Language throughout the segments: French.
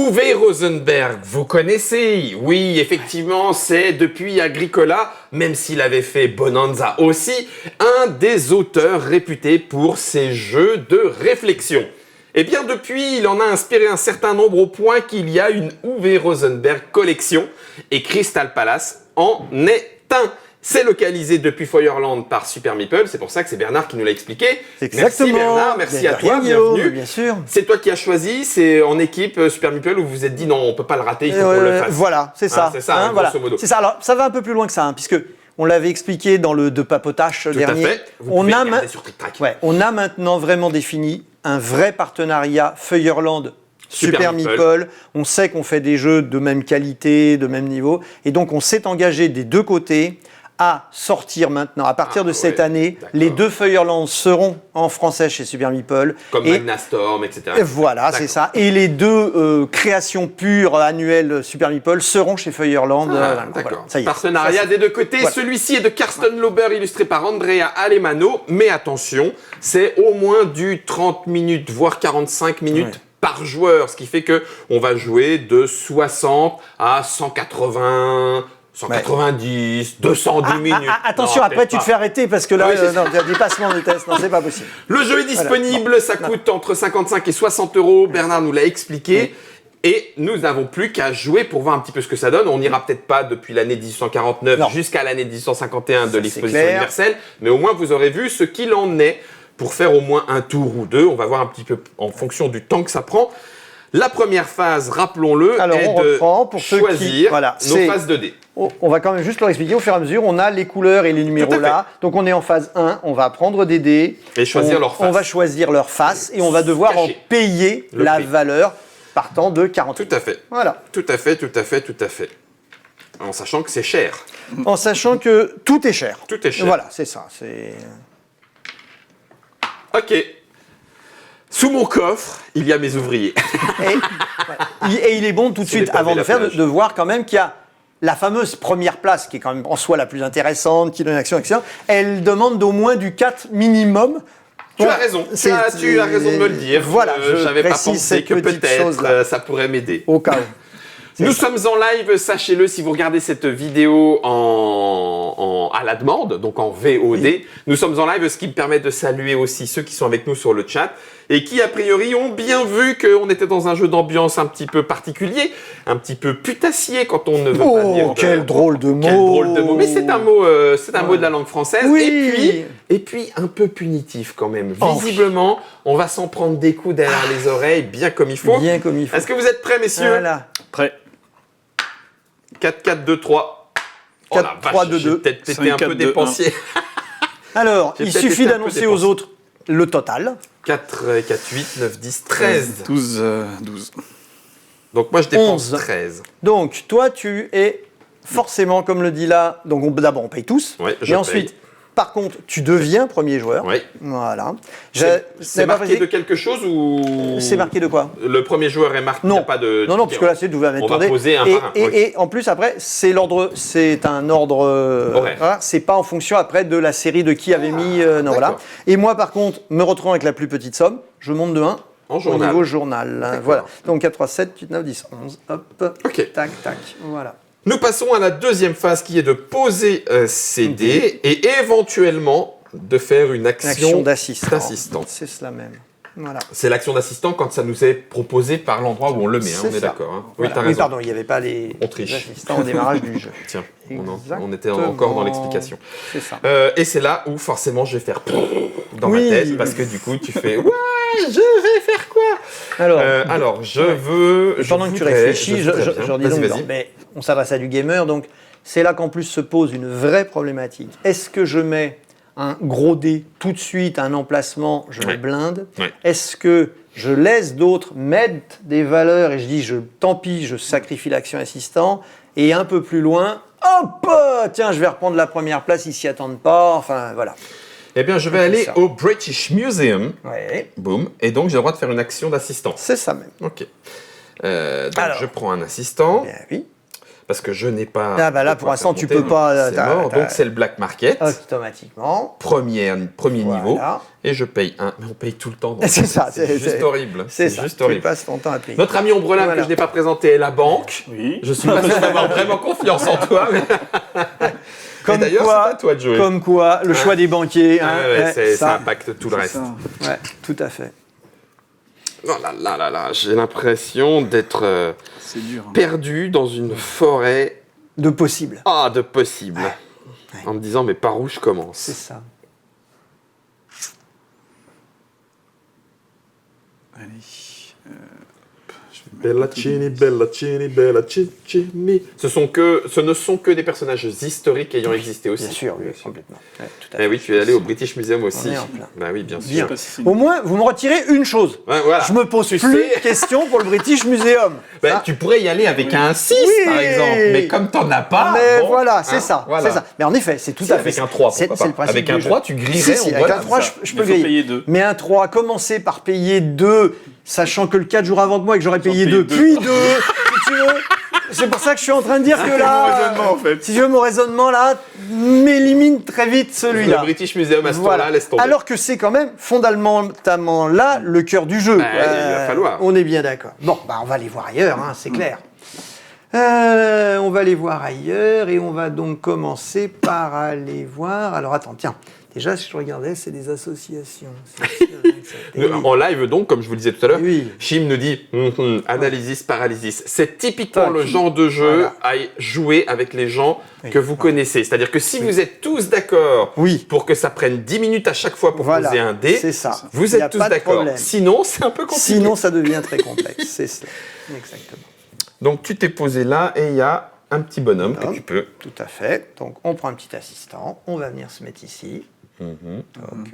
Uwe Rosenberg, vous connaissez? Oui, effectivement, c'est depuis Agricola, même s'il avait fait Bonanza aussi, un des auteurs réputés pour ses jeux de réflexion. Eh bien, depuis, il en a inspiré un certain nombre au point qu'il y a une Uwe Rosenberg collection et Crystal Palace en est un. C'est localisé depuis Feuerland par Super Meeple, c'est pour ça que c'est Bernard qui nous l'a expliqué. Exactement. Merci Bernard, merci à toi, Guillaume, bienvenue. bien sûr. C'est toi qui as choisi, c'est en équipe Super Meeple où vous vous êtes dit non, on peut pas le rater, il faut qu'on le fasse. Voilà, c'est ça. C'est ça, voilà. grosso modo. C'est ça. Alors, ça va un peu plus loin que ça, puisque on l'avait expliqué dans le de papotage dernier. Tout à fait. Vous pouvez regarder sur TrickTrack. On a maintenant vraiment défini un vrai partenariat Feuerland Super Meeple. Meeple. On sait qu'on fait des jeux de même qualité, de même niveau, et donc on s'est engagé des deux côtés à sortir maintenant, à partir de cette année, les deux Feuerland seront en français chez Super Meeple. Comme Magna Storm, etc. Et voilà, c'est ça. Et les deux créations pures annuelles Super Meeple seront chez Feuerland. D'accord. Voilà, ça y est. Partenariat des deux côtés. Voilà. Celui-ci est de Karsten Lauber, illustré par Andrea Alemano. Mais attention, c'est au moins du 30 minutes, voire 45 minutes par joueur. Ce qui fait que on va jouer de 60 à 180... 190, 210 minutes. Attention, Non, après tu te fais arrêter parce que là, Oui, c'est non, il y a des passements de vitesse, non, c'est pas possible. Le jeu est disponible, ça coûte entre 55 et 60 euros. Bernard nous l'a expliqué. Et nous n'avons plus qu'à jouer pour voir un petit peu ce que ça donne. On n'ira peut-être pas depuis l'année 1849 jusqu'à l'année 1851 de l'exposition universelle, mais au moins vous aurez vu ce qu'il en est pour faire au moins un tour ou deux. On va voir un petit peu en fonction du temps que ça prend. La première phase, rappelons-le, est de choisir nos phases de dés. On va quand même juste leur expliquer au fur et à mesure. On a les couleurs et les numéros là. Donc on est en phase 1, on va prendre des dés. Et choisir leur face. On va choisir leur face et on va devoir en payer la valeur partant de 40. Tout à fait. Voilà. Tout à fait. En sachant que c'est cher. En sachant que tout est cher. Tout est cher. Voilà, c'est ça. Ok. Sous mon coffre, il y a mes ouvriers. Et il est bon tout de suite, avant de faire, de voir quand même qu'il y a la fameuse première place, qui est quand même en soi la plus intéressante, qui donne action, etc. Elle demande d'au moins du 4 minimum. Tu as raison. Tu as raison de me le dire. Voilà, je n'avais pas pensé que peut-être ça pourrait m'aider. Au cas où. Nous sommes en live, sachez-le, si vous regardez cette vidéo à la demande, donc en VOD. Oui. Nous sommes en live, ce qui me permet de saluer aussi ceux qui sont avec nous sur le chat et qui, a priori, ont bien vu qu'on était dans un jeu d'ambiance un petit peu particulier, un petit peu putassier quand on ne veut pas dire... quel drôle de mot. Quel drôle de mot. Mais c'est un mot, mot de la langue française. Oui. Et puis, un peu punitif quand même. Visiblement, on va s'en prendre des coups derrière les oreilles, bien comme il faut. Bien comme il faut. Est-ce que vous êtes prêts, messieurs? Voilà. Prêt. 4, 4, 2, 3. 4, 3, 2, 2. J'ai peut-être été un peu dépensier. Alors, il suffit d'annoncer aux autres le total. 4, 4, 8, 9, 10, 13. 12. Donc moi, je dépense 11. 13. Donc, toi, tu es forcément, comme le dit là, donc d'abord, on paye tous. Oui, et ensuite, par contre, tu deviens premier joueur. Oui. Voilà. C'est marqué de quelque chose ou... C'est marqué de quoi? Le premier joueur est marqué, il n'y a pas de... Non, parce que là, c'est d'où va mettre ton dé. On va poser un par un. Et en plus, après, c'est un ordre... horaire. C'est pas en fonction, après, de la série de qui avait mis... non, voilà. Et moi, par contre, me retrouvant avec la plus petite somme, je monte de 1 au niveau journal. Voilà. Donc, 4, 3, 7, 8, 9, 10, 11. Hop. Ok. Tac, tac. Voilà. Nous passons à la deuxième phase qui est de poser ces dés et éventuellement de faire une action d'assistant. C'est cela même. Voilà. C'est l'action d'assistant quand ça nous est proposé par l'endroit où on le met, on est d'accord. Hein. Voilà. Oui, t'as raison. Oui, pardon, il n'y avait pas les assistants au démarrage du jeu. Tiens, on était encore dans l'explication. C'est ça. Et c'est là où forcément je vais faire dans ma tête parce que du coup tu fais ouais, je vais faire quoi? Alors je veux. Pendant que tu réfléchis, je dis donc, mais on s'adresse à du gamer, donc c'est là qu'en plus se pose une vraie problématique. Est-ce que je mets un gros dé tout de suite à un emplacement, je le blinde? Est-ce que je laisse d'autres mettre des valeurs et je dis tant pis, je sacrifie l'action assistant, et un peu plus loin, hop, tiens, je vais reprendre la première place, ils s'y attendent pas, enfin voilà. Eh bien, je vais aller au British Museum. Ouais. Boum. Et donc, j'ai le droit de faire une action d'assistant. C'est ça même. Ok. Donc, je prends un assistant. Bien, oui. parce que je n'ai pas... Ah bah là, pour l'instant, tu peux pas... C'est mort, donc c'est le black market. Automatiquement. Premier niveau, et je paye un... Mais on paye tout le temps. C'est ça. C'est juste horrible. C'est ça, juste horrible. Tu passes ton temps à payer. Notre ami Ombrelin, que je n'ai pas présenté, est la banque. Oui. Je suis pas sûr d'avoir vraiment confiance en toi. Mais... D'ailleurs, c'est à toi de jouer. Comme quoi, le choix des banquiers... ça impacte tout le reste. Ouais, tout à fait. Oh là là, j'ai l'impression d'être perdu dans une forêt... De possible. Ah, de possible. Ouais. En me disant, mais par où je commence? C'est ça. Allez. Bellaccini, Bellaccini, Bellaccini. Ce ne sont que des personnages historiques ayant existé aussi. Bien sûr, oui, complètement. Ouais, tout à fait. Oui, tu es allé au British Museum aussi. On est en plein. Bah oui, bien sûr. Au moins, vous me retirez une chose. Ouais, voilà. Je me pose plus de questions pour le British Museum. Tu pourrais y aller avec un 6, par exemple. Mais comme t'en as pas... Mais voilà, c'est ça. Mais en effet, c'est tout à fait... Avec un 3, pourquoi pas. Avec un 3, tu grillerais. Avec un 3, je peux griller. Mais un 3, commencer par payer 2... Sachant que le 4 jours avant que moi et que j'aurais payé 2, puis 2, si tu veux. C'est pour ça que je suis en train de dire que là, en fait. si tu veux mon raisonnement là, m'élimine très vite celui-là. Le British Museum à ce temps-là, laisse tomber. Alors que c'est quand même fondamentalement là le cœur du jeu. Il va falloir. On est bien d'accord. Bon, on va aller voir ailleurs, c'est clair. On va aller voir ailleurs et on va donc commencer par aller voir. Alors attends, tiens. Déjà, si je regardais, c'est des associations. En live, donc, comme je vous le disais tout à l'heure, oui. Chim nous dit analysis, paralysis. C'est typiquement le genre de jeu à jouer avec les gens que vous connaissez. C'est-à-dire que si vous êtes tous d'accord pour que ça prenne 10 minutes à chaque fois pour poser un dé, vous êtes tous d'accord. Sinon, c'est un peu compliqué. Sinon, ça devient très complexe. C'est ça. Exactement. Donc, tu t'es posé là et il y a un petit bonhomme que tu peux. Tout à fait. Donc, on prend un petit assistant. On va venir se mettre ici. Donc,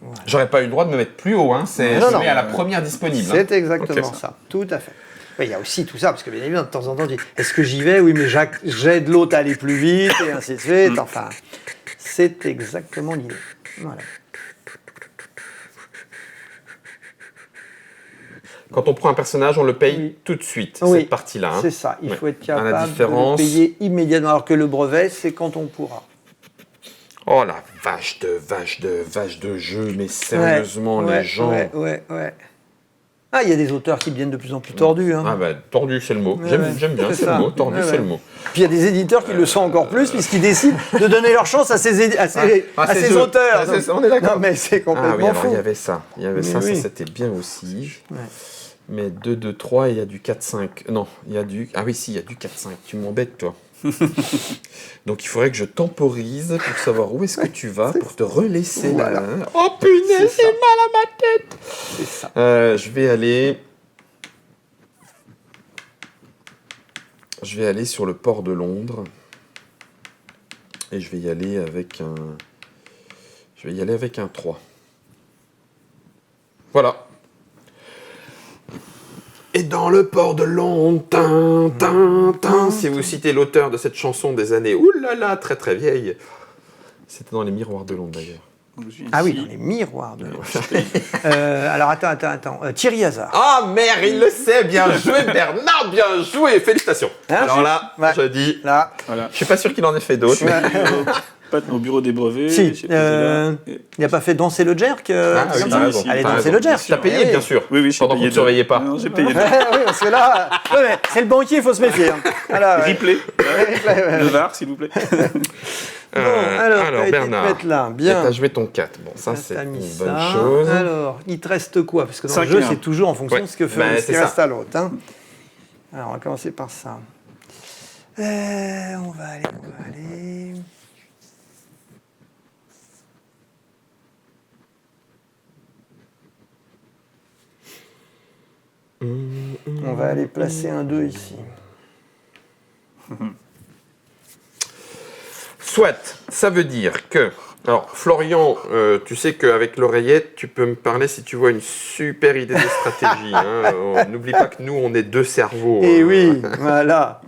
voilà. J'aurais pas eu le droit de me mettre plus haut, c'est je mets à la première disponible. C'est exactement ça, tout à fait. Il y a aussi tout ça, parce que bien évidemment, de temps en temps, tu dis, est-ce que j'y vais? Oui, mais j'aide l'autre à aller plus vite, et ainsi de suite. Enfin, c'est exactement l'idée. Voilà. Quand on prend un personnage, on le paye tout de suite, cette partie-là. C'est ça, il faut être capable de le payer immédiatement, alors que le brevet, c'est quand on pourra. Oh la vache de jeu, mais sérieusement, les gens... Ah, il y a des auteurs qui deviennent de plus en plus tordus. Ah tordu, c'est le mot. J'aime bien, c'est le mot. Tordu, c'est le mot. Puis il y a des éditeurs qui le sont encore plus, puisqu'ils décident de donner leur chance à ces auteurs. On est d'accord. Non, mais c'est complètement fou. Il y avait ça. Ça c'était bien aussi. Ouais. Mais 2, 2, 3, il y a du 4, 5. Non, il y a du... Ah oui, si, il y a du 4, 5. Tu m'embêtes, toi. Donc il faudrait que je temporise pour savoir où est-ce que tu vas pour te relaisser là. Oh punaise, j'ai mal à ma tête. C'est ça. Je vais aller sur le port de Londres et je vais y aller avec un 3. Voilà. Et dans le port de Londres, si vous citez l'auteur de cette chanson des années, oulala, très très vieille, c'était dans les miroirs de Londres d'ailleurs. Ah oui, dans les miroirs de Londres. Alors attends. Thierry Hazard. Ah merde, il le sait, bien joué Bernard, bien joué, félicitations. Alors là, je dis, je suis pas sûr qu'il en ait fait d'autres. Pas au bureau des brevets. Si, il n'a pas fait danser le jerk. Allez, danser le jerk. T'as payé, bien sûr. Oui, pendant que tu ne surveillais pas. Non, j'ai payé. Oui, parce que là, c'est le banquier, il faut se méfier. Replay. Le VAR, s'il vous plaît. Alors Bernard, t'as joué ton 4. Bon, ça c'est une bonne chose. Alors, il te reste quoi? Parce que dans le jeu, c'est toujours en fonction de ce qui reste à l'autre. Alors, on va commencer par ça. On va aller. On va aller placer un 2 ici. Soit, ça veut dire que... Alors, Florian, tu sais qu'avec l'oreillette, tu peux me parler si tu vois une super idée de stratégie. N'oublie pas que nous, on est 2 cerveaux. Et oui, voilà.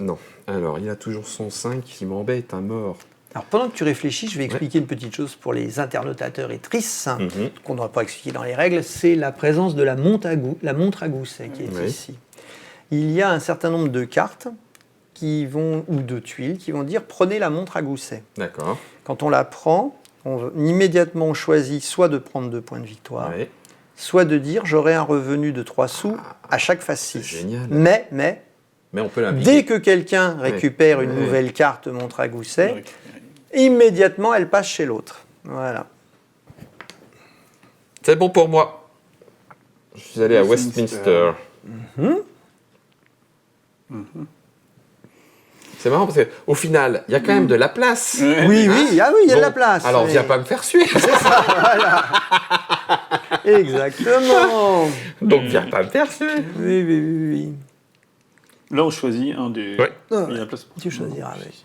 Non. Alors, il a toujours son 5 qui m'embête à mort. Alors, pendant que tu réfléchis, je vais expliquer une petite chose pour les internautateurs et trices, qu'on n'aura pas expliqué dans les règles. C'est la présence de la montre à gousset qui est ici. il y a un certain nombre de cartes ou de tuiles qui vont dire prenez la montre à gousset. D'accord. Quand on la prend, immédiatement choisit soit de prendre 2 points de victoire, soit de dire j'aurai un revenu de 3 sous à chaque phase 6. C'est génial. Mais on peut l'impliquer. dès que quelqu'un récupère une nouvelle carte montre à gousset, immédiatement elle passe chez l'autre. Voilà. C'est bon pour moi. Je suis allé à Westminster. C'est marrant parce qu'au final, il y a quand même de la place. Oui, il y a de la place. Alors, viens pas me faire suer. C'est ça, voilà. Exactement. Donc, viens pas me faire suer. Oui. Là, on choisit un des... Ouais. Il y a la place pour Tu choisiras, oui.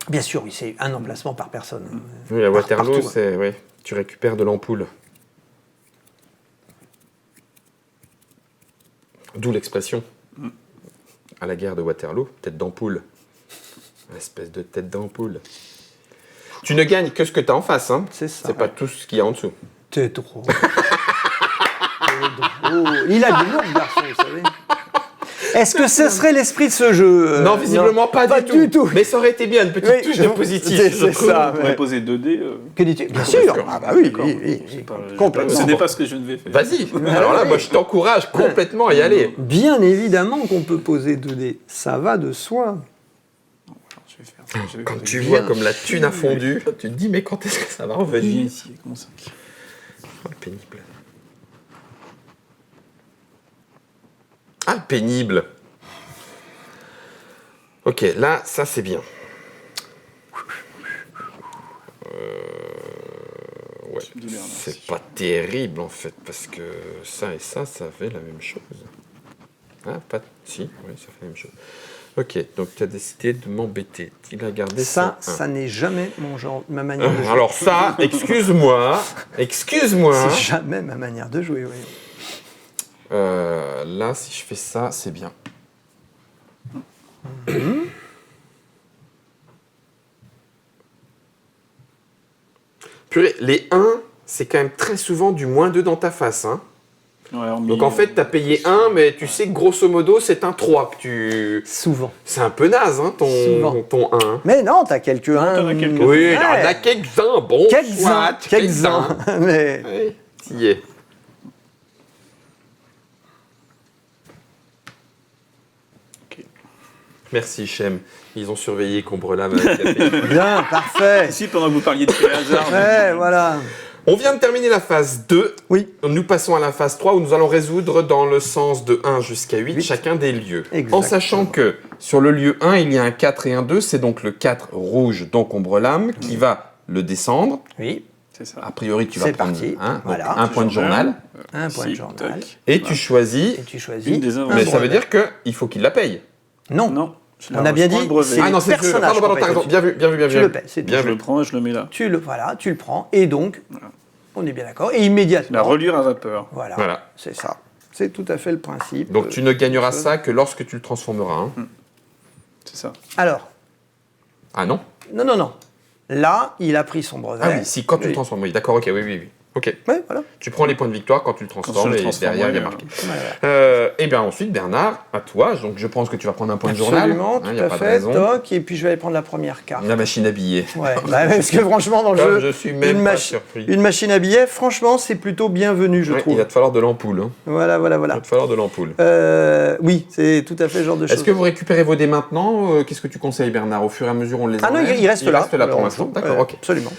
Bien sûr, oui, c'est un emplacement par personne. Oui, à Waterloo, partout. c'est... Oui, tu récupères de l'ampoule. D'où l'expression. À la guerre de Waterloo, tête d'ampoule. Espèce de tête d'ampoule. Tu ne gagnes que ce que tu as en face, hein. C'est ça. C'est pas tout ce qu'il y a en dessous. T'es drôle. Il a de l'humour, ce garçon, vous savez. Est-ce que ce serait l'esprit de ce jeu Non, visiblement pas du tout. Mais ça aurait été bien, une petite touche de positif. C'est ça. On pourrait poser 2D. Que dis-tu ? Bien sûr. Ah bah oui. Complètement. Ce n'est pas ce que je ne vais faire. Vas-y. Alors là, moi, je t'encourage complètement à y aller. Bien évidemment qu'on peut poser 2D. Ça va de soi. Je vais faire ça. Quand tu vois comme la thune a fondu, tu te dis, mais quand est-ce que ça va Je viens revenir ? ici, comment ça ? Pénible. Ah, pénible. Ok, là, ça c'est bien. Ouais, c'est pas terrible en fait, parce que ça et ça fait la même chose. Ah, pas... Si, oui, ça fait la même chose. Ok, donc tu as décidé de m'embêter. Il a gardé Ça n'est jamais ma manière de jouer. Alors ça, excuse-moi. C'est jamais ma manière de jouer, oui. Là, si je fais ça, c'est bien. Purée, les 1, c'est quand même très souvent du -2 dans ta face. Hein. Ouais, donc en fait, tu as payé 1, mais tu sais que grosso modo, c'est un 3 que tu... Souvent. C'est un peu naze, hein, ton 1. Mais non, t'as quelques 1. Oui, il y en a quelques-uns. Bon, quelques-uns. Mais... Oui, t'y es. Merci, Chem. Ils ont surveillé Combrelame avec la paix. Bien, parfait. Ici, pendant que vous parliez de hasard. Ouais, voilà. On vient de terminer la phase 2. Oui. Nous passons à la phase 3 où nous allons résoudre dans le sens de 1 jusqu'à 8 chacun des lieux. Exactement. En sachant que sur le lieu 1, il y a un 4 et un 2. C'est donc le 4 rouge d'Ombrelame qui va le descendre. Oui. C'est ça. A priori, tu vas prendre voilà. un point de journal. Un point de journal. Et tu choisis. Une des inventions. Mais ça veut dire qu'il faut qu'il la paye. Non. On a bien dit. Ah non, c'est le personnage. Pardon, t'as raison. Bien vu. Tu le paies. Je le prends et je le mets là. Tu le prends. Et donc, on est bien d'accord. Et immédiatement. La reliure à vapeur. Voilà. C'est ça. C'est tout à fait le principe. Donc tu ne gagneras ça que lorsque tu le transformeras. Hein. C'est ça. Alors. Ah non ? Non. Là, il a pris son brevet. Ah oui, si, quand tu le transformes. Oui, d'accord, ok, oui. Ok. Oui, voilà. Tu prends les points de victoire quand tu le transformes et derrière, il y a marqué. Voilà. Et bien ensuite, Bernard, à toi. Donc je pense que tu vas prendre un point de journal. Absolument, tout à fait. Toc, et puis je vais aller prendre la première carte. La machine à billets. Ouais, parce que franchement, dans le jeu, je suis même pas surpris. Une machine à billets, franchement, c'est plutôt bienvenu, je trouve. Il va te falloir de l'ampoule. Hein. Voilà. Il va te falloir de l'ampoule. Oui, c'est tout à fait le genre de choses. Est-ce que vous récupérez vos dés maintenant Qu'est-ce que tu conseilles, Bernard ? Au fur et à mesure, on les enlève. Ah non, il reste là. Il reste là pour l'instant. D'accord, ok. Absolument.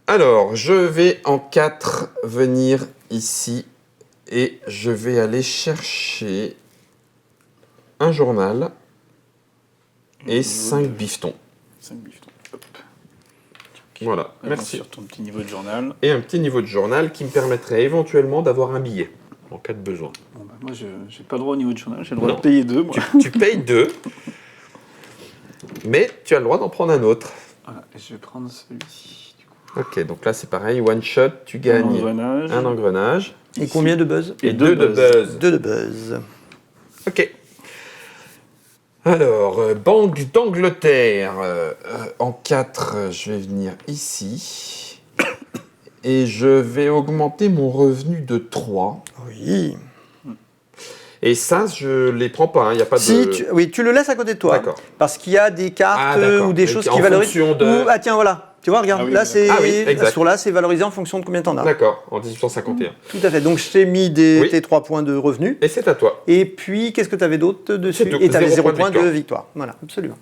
Alors, je vais en 4 venir ici et je vais aller chercher un journal et 5 bifetons. 5 bifetons. Hop. Voilà, merci. Sur ton petit niveau de journal. Et un petit niveau de journal qui me permettrait éventuellement d'avoir un billet en cas de besoin. Bon, moi, j'ai pas le droit au niveau de journal, j'ai le droit de payer 2. Moi. Tu payes 2, mais tu as le droit d'en prendre un autre. Voilà, et je vais prendre celui-ci. Ok, donc là c'est pareil, one shot, tu gagnes un engrenage. Et combien de buzz ? Et 2 de buzz. 2 de buzz. Ok. Alors, Banque d'Angleterre. En 4, je vais venir ici. Et je vais augmenter mon revenu de 3. Oui. Et ça, je les prends pas, il n'y a pas de... Si, oui, tu le laisses à côté de toi. D'accord. Parce qu'il y a des cartes ou des choses en qui valorisent. fonction de... Ah tiens, voilà. Tu vois, regarde, Ah oui, là, c'est exact. sur là, c'est valorisé en fonction de combien t'en as. D'accord, en 1851. Tout à fait. Donc, je t'ai mis tes 3 points de revenu. Et c'est à toi. Et puis, qu'est-ce que tu avais d'autre dessus? C'est tout. Et tu avais 0 0 point de victoire. Voilà, absolument.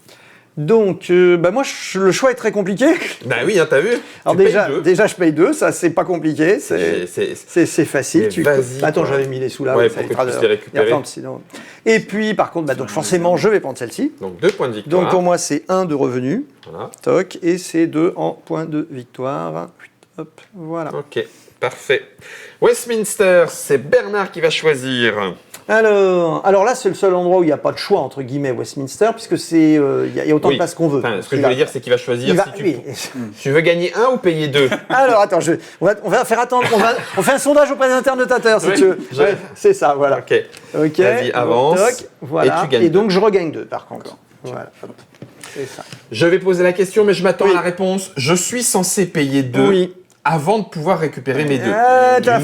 Donc, moi, le choix est très compliqué. Bah oui, t'as vu. Alors déjà, je paye 2, ça, c'est pas compliqué. C'est facile. Attends, j'avais mis les sous là. Ouais, pour que tu puisses les récupérer. Sinon... Et puis, par contre, donc forcément, je vais prendre celle-ci. Donc 2 points de victoire. Donc pour moi, c'est 1 de revenu. Voilà. Toc. Et c'est 2 en point de victoire. Hop, voilà. Ok, parfait. Westminster, c'est Bernard qui va choisir. Alors là, c'est le seul endroit où il n'y a pas de choix, entre guillemets, Westminster, puisque il y a autant de places qu'on veut. Enfin, ce que je voulais dire, c'est qu'il va choisir tu veux gagner 1 ou payer 2. Alors, attends, on va faire attendre, on fait un sondage auprès des internotateurs, si tu veux. Ouais, c'est ça, voilà. Ok. Ok. Vas-y, avance. Voilà. Et tu gagnes. Et donc, je regagne 2, par contre. Voilà. C'est ça. Je vais poser la question, mais je m'attends à la réponse. Je suis censé payer 2 avant de pouvoir récupérer mes 2.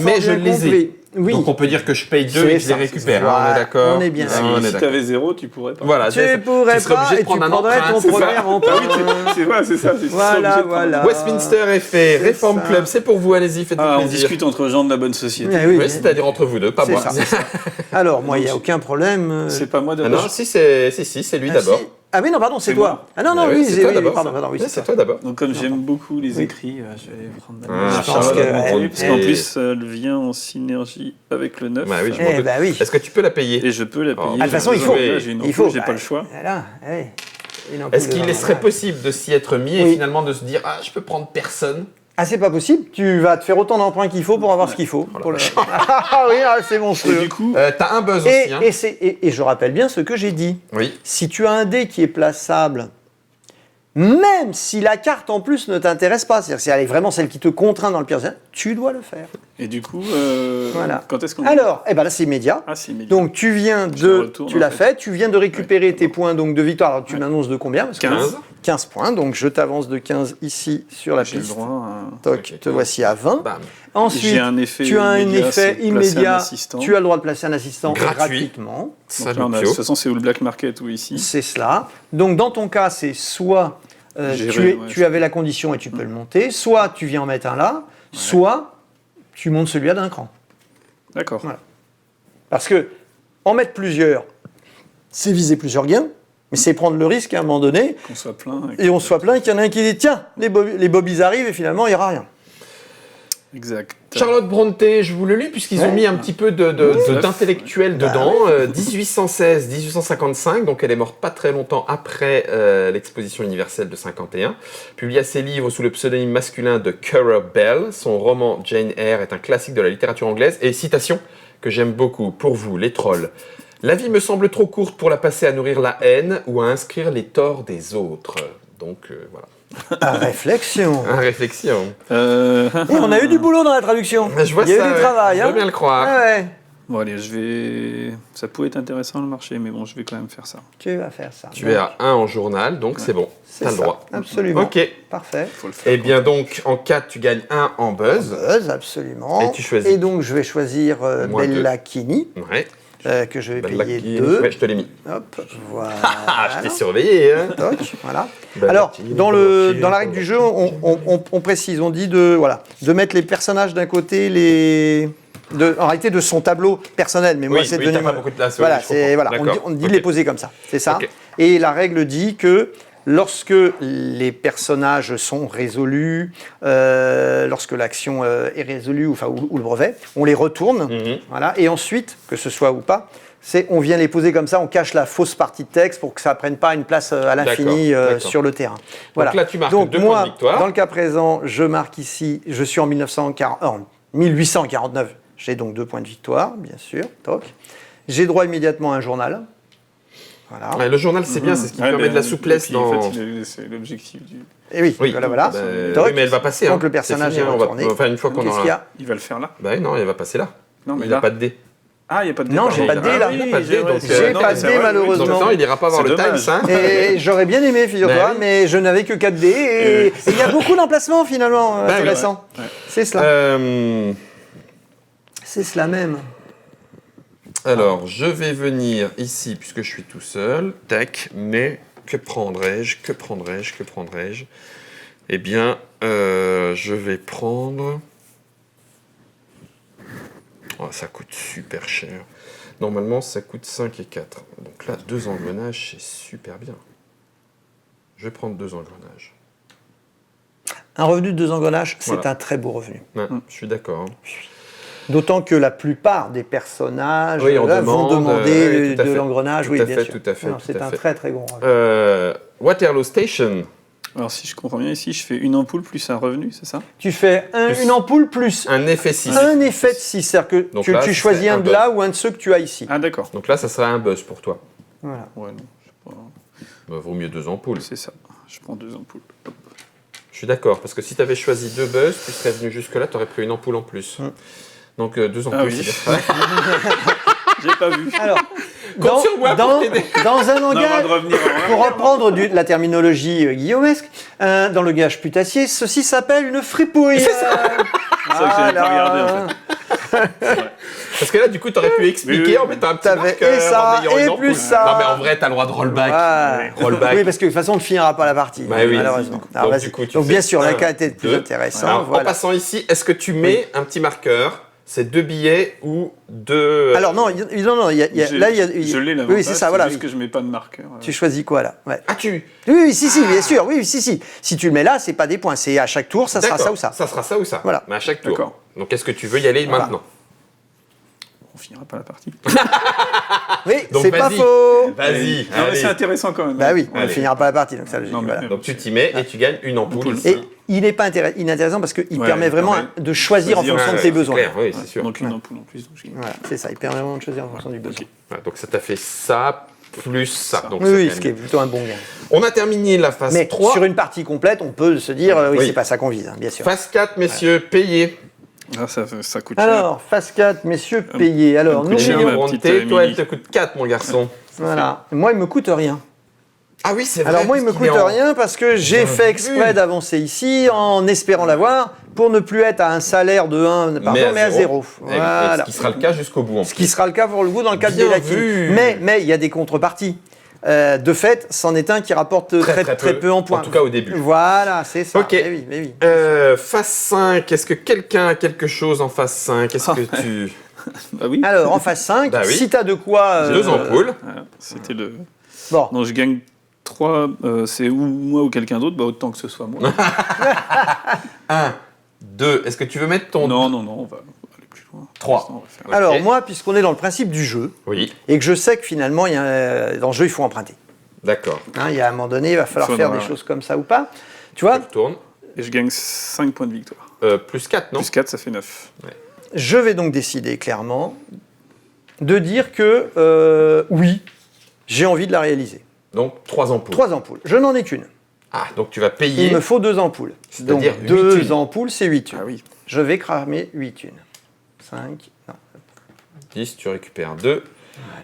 Mais je les ai. Oui. Donc on peut dire que je paye 2 et que je les récupère. On est d'accord. On est bien. Si tu avais 0, tu pourrais pas. Voilà, tu pourrais pas et tu prendrais ton premier emprunt. C'est ça. Voilà. Westminster est fait. Reform Club, c'est pour vous, allez-y, faites-vous plaisir. On discute entre gens de la bonne société. Oui, c'est-à-dire entre vous deux, pas moi. Alors, moi, il n'y a aucun problème. C'est pas moi d'abord. Non, si, c'est lui d'abord. Ah oui, non, pardon, c'est toi. Ah non, oui, c'est toi d'abord. Pardon, oui, c'est toi d'abord. Donc comme j'aime beaucoup les écrits, je vais prendre Charlotte, parce qu'en plus, elle vient en synergie avec le 9. Bah oui, je m'en doute. oui. Est-ce que tu peux la payer? Et je peux la payer. De toute façon, il faut. J'ai pas le choix. Voilà, Est-ce qu'il serait possible de s'y être mis et finalement de se dire « Ah, je peux prendre personne ?» Ah, c'est pas possible. Tu vas te faire autant d'emprunts qu'il faut pour avoir ce qu'il faut. Ah oui, c'est monstrueux. Et du coup, t'as un buzz aussi. Et je rappelle bien ce que j'ai dit. Oui. Si tu as un dé qui est plaçable, même si la carte en plus ne t'intéresse pas, c'est-à-dire si elle est vraiment celle qui te contraint dans le pire, tu dois le faire. Et du coup, voilà. Quand est-ce qu'on... Alors, là c'est immédiat. Ah, c'est immédiat. Donc tu viens tu l'as fait, tu viens de récupérer tes points donc de victoire. Alors tu m'annonces de combien? 15 points, donc je t'avance de 15 ici sur la piste. J'ai le droit à... Toc, te voici à 20. Bam. Ensuite, tu as un effet immédiat. Tu as le droit de placer un assistant gratuitement. Ça, de toute façon, c'est où le black market ou ici. C'est cela. Donc dans ton cas, c'est soit tu avais la condition et tu peux le monter, soit tu viens en mettre un là, soit tu montes celui-là d'un cran. D'accord. Voilà. Parce que en mettre plusieurs, c'est viser plusieurs gains. Mais c'est prendre le risque à un moment donné. Qu'on soit plein. Et on soit plein et qu'il y en a un qui dit tiens, les bobbies arrivent et finalement il n'y aura rien. Exact. Charlotte Brontë, je vous le lis puisqu'ils ont mis un petit peu d'intellectuel dedans. 1816-1855, donc elle est morte pas très longtemps après l'exposition universelle de 51. Publia ses livres sous le pseudonyme masculin de Currer Bell. Son roman Jane Eyre est un classique de la littérature anglaise. Et citation que j'aime beaucoup pour vous, les trolls. La vie me semble trop courte pour la passer à nourrir la haine ou à inscrire les torts des autres. Donc voilà. À réflexion. À réflexion. Et on a eu du boulot dans la traduction. Je vois Il y a eu du travail. Je veux bien le croire. Ouais. Bon allez, ça pourrait être intéressant le marché, mais bon, je vais quand même faire ça. Tu vas faire ça. Tu es à 1 en journal, donc c'est bon. T'as le droit. Absolument. Ok. Parfait. Faut le faire. Et bien donc, en 4, tu gagnes 1 en buzz. Buzz, absolument. Et tu choisis. Et donc, je vais choisir Bella Kini. Ouais. Que je vais payer 2. Ouais, je te l'ai mis. Hop, voilà. Je t'ai surveillé. Hein. Toc, voilà. Bella Alors, Kini, dans la règle du jeu, on précise, on dit de mettre les personnages d'un côté, en réalité de son tableau personnel. Mais moi, c'est devenu... pas beaucoup de place. Voilà, on dit de les poser comme ça. C'est ça. Okay. Et la règle dit que lorsque les personnages sont résolus, lorsque l'action est résolue ou le brevet, on les retourne, voilà, et ensuite, que ce soit ou pas, on vient les poser comme ça, on cache la fausse partie de texte pour que ça ne prenne pas une place à l'infini sur le terrain. Voilà. Donc là, tu marques 2 points de victoire. Dans le cas présent, je marque ici, je suis en 1849, j'ai donc 2 points de victoire, bien sûr. Toc. J'ai droit immédiatement à un journal. Voilà. Ouais, le journal, c'est bien, c'est ce qui permet de la souplesse dans... En fait, c'est l'objectif du... Et oui, voilà. Oui, mais elle va passer. Donc le personnage est retourné. Enfin, une fois qu'on aura... Il va le faire là. Bah non, il va passer là. Non, mais il n'a pas de dé. Ah, il n'y a pas de dé. Non, j'ai pas de dé là. Il n'a pas de dé, donc... J'ai pas de dé, malheureusement. Donc il n'ira pas voir le Times. Et j'aurais bien aimé, figure-toi, mais je n'avais que 4 dés. Et il y a beaucoup d'emplacements, finalement, intéressants. C'est cela. C'est cela même. Alors, je vais venir ici, puisque je suis tout seul. Tac, mais que prendrais-je? Eh bien, je vais prendre... Oh, ça coûte super cher. Normalement, ça coûte 5 et 4. Donc là, 2 engrenages, c'est super bien. Je vais prendre 2 engrenages. Un revenu de 2 engrenages, c'est Voilà. un très beau revenu. Ouais, je suis d'accord. D'autant que la plupart des personnages Oui, on vont demande, demander oui, tout à de fait. l'engrenage. Tout Oui, à bien fait, sûr. tout à fait, Non, tout c'est à un fait. très très gros revenu. Waterloo Station. Alors, si je comprends bien ici, je fais une ampoule plus un revenu, c'est ça? Tu fais Plus une ampoule plus Un effet 6. un effet de 6. C'est-à-dire que Donc tu là, ce choisis serait un un de là ou un de ceux que tu as ici. Ah, d'accord. Donc là, ça serait un buzz pour toi. Voilà. Ouais, non, je sais pas. Bah, vaut mieux 2 ampoules. C'est ça. Je prends 2 ampoules. Hop. Je suis d'accord, parce que si tu avais choisi 2 buzz, tu serais venu jusque-là, tu aurais pris une ampoule en plus. Donc 2 ampoules, Ah oui. c'est bien. J'ai pas vu. Alors, Compte sur moi pour t'aider. dans un On a le droit langage, de revenir en pour reprendre la terminologie guillaumesque, dans le langage putassier, ceci s'appelle une fripouille. C'est ça que j'avais pas regardé, en fait. Parce que là, du coup, tu aurais pu expliquer Oui, oui. en mettant un petit T'avais marqueur, et ça, en ayant et une ampoule. plus ça. Non, mais en vrai, t'as le droit de rollback. Ouais. Rollback. Oui, parce que de toute façon, on ne finira pas la partie, Bah oui, malheureusement. donc, Alors, vas-y. du coup, tu Donc, fais bien sûr, la 1, carte est plus 2. intéressante. Alors, Voilà. en passant ici, est-ce que tu mets un petit marqueur? C'est 2 billets ou 2... Alors, non, là, il y a. Je l'ai l'avantage. Oui, c'est ça, voilà. juste que je mets pas de marqueur. Tu choisis quoi, là? Ouais. Ah, tu... Oui, si, bien sûr. Oui, si. Si tu le mets là, c'est pas des points. C'est à chaque tour, ça sera D'accord. ça ou ça. Ça sera ça ou ça. Voilà. Mais à chaque tour. D'accord. Donc, est-ce que tu veux y aller Voilà. maintenant? On finira pas la partie. Oui, Donc, c'est pas vas-y. faux. Vas-y, Non, mais allez. c'est intéressant quand même. Bah oui, on ne Allez. finira pas la partie, donc ça, Non, mais- voilà. Donc, tu t'y mets et tu gagnes une ampoule. Ampoule. ici. Et il n'est pas inintéressant parce qu'il Ouais, permet il vraiment permet de choisir en choisir, fonction de Ouais, tes c'est besoins. clair, oui, c'est sûr. Donc une ampoule en plus. Donc je... Voilà, c'est ça, il permet vraiment de choisir en fonction du besoin. Ok. Voilà, donc, ça t'a fait ça plus ça. Donc, Oui, c'est oui, quand ce même qui est bien. plutôt un bon gain. On a terminé la phase Mais 3. sur une partie complète, on peut se dire, oui, Oui. c'est pas ça qu'on vise, hein, bien sûr. Phase 4, messieurs, payés. Ah, ça coûte cher. Alors, phase 4, messieurs, payés. Alors, peu nous, cher, Million ma Bronte, petite toi, elle Émilie. te coûte 4, mon garçon. voilà. Moi, il me coûte rien. Ah oui, c'est vrai. Alors, moi, il me parce qu'il coûte est en- rien parce que j'ai Bien fait vu. exprès d'avancer ici en espérant l'avoir pour ne plus être à un salaire de 1, pardon, mais à 0. Et Voilà. ce qui sera le cas jusqu'au bout. En Ce qui sera le cas pour le coup dans le cadre Bien des lacunes. vu. Mais il y a des contreparties. De fait, c'en est un qui rapporte très peu en points. En tout cas, au début. Voilà, c'est ça. Ok. Mais oui. Phase 5, est-ce que quelqu'un a quelque chose en phase 5? Est-ce que tu... Bah oui. Alors, en phase 5, Bah oui. si tu as de quoi... 2 ampoules. Voilà, c'était le. Bon, Non, je gagne 3. C'est ou moi ou quelqu'un d'autre. Bah autant que ce soit moi. 1, 2, est-ce que tu veux mettre ton... Non, on va aller plus loin. 3. On va faire- Ok. alors moi, puisqu'on est dans le principe du jeu, Oui, et que je sais que finalement, dans le jeu, il faut emprunter. d'accord. Hein, il y a un moment donné, il va falloir faire des ouais. choses comme ça ou pas. Tu vois, Je tourne. Et je gagne 5 points de victoire. Plus 4, non? Plus 4, ça fait 9. je vais donc décider clairement de dire que oui, j'ai envie de la réaliser. Donc 3 ampoules. 3 ampoules. Je n'en ai qu'une. Ah, donc tu vas payer... Il me faut 2 ampoules. Donc C'est-à-dire 2 8 thunes. ampoules, c'est 8 thunes. Ah oui. Je vais cramer 8 thunes. 5, non. 10, tu récupères 2.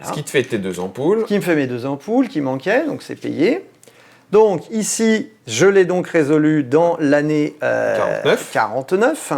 Ce qui te fait tes 2 ampoules. Qui me fait mes 2 ampoules qui manquaient, donc c'est payé. Donc ici, je l'ai donc résolu dans l'année 49.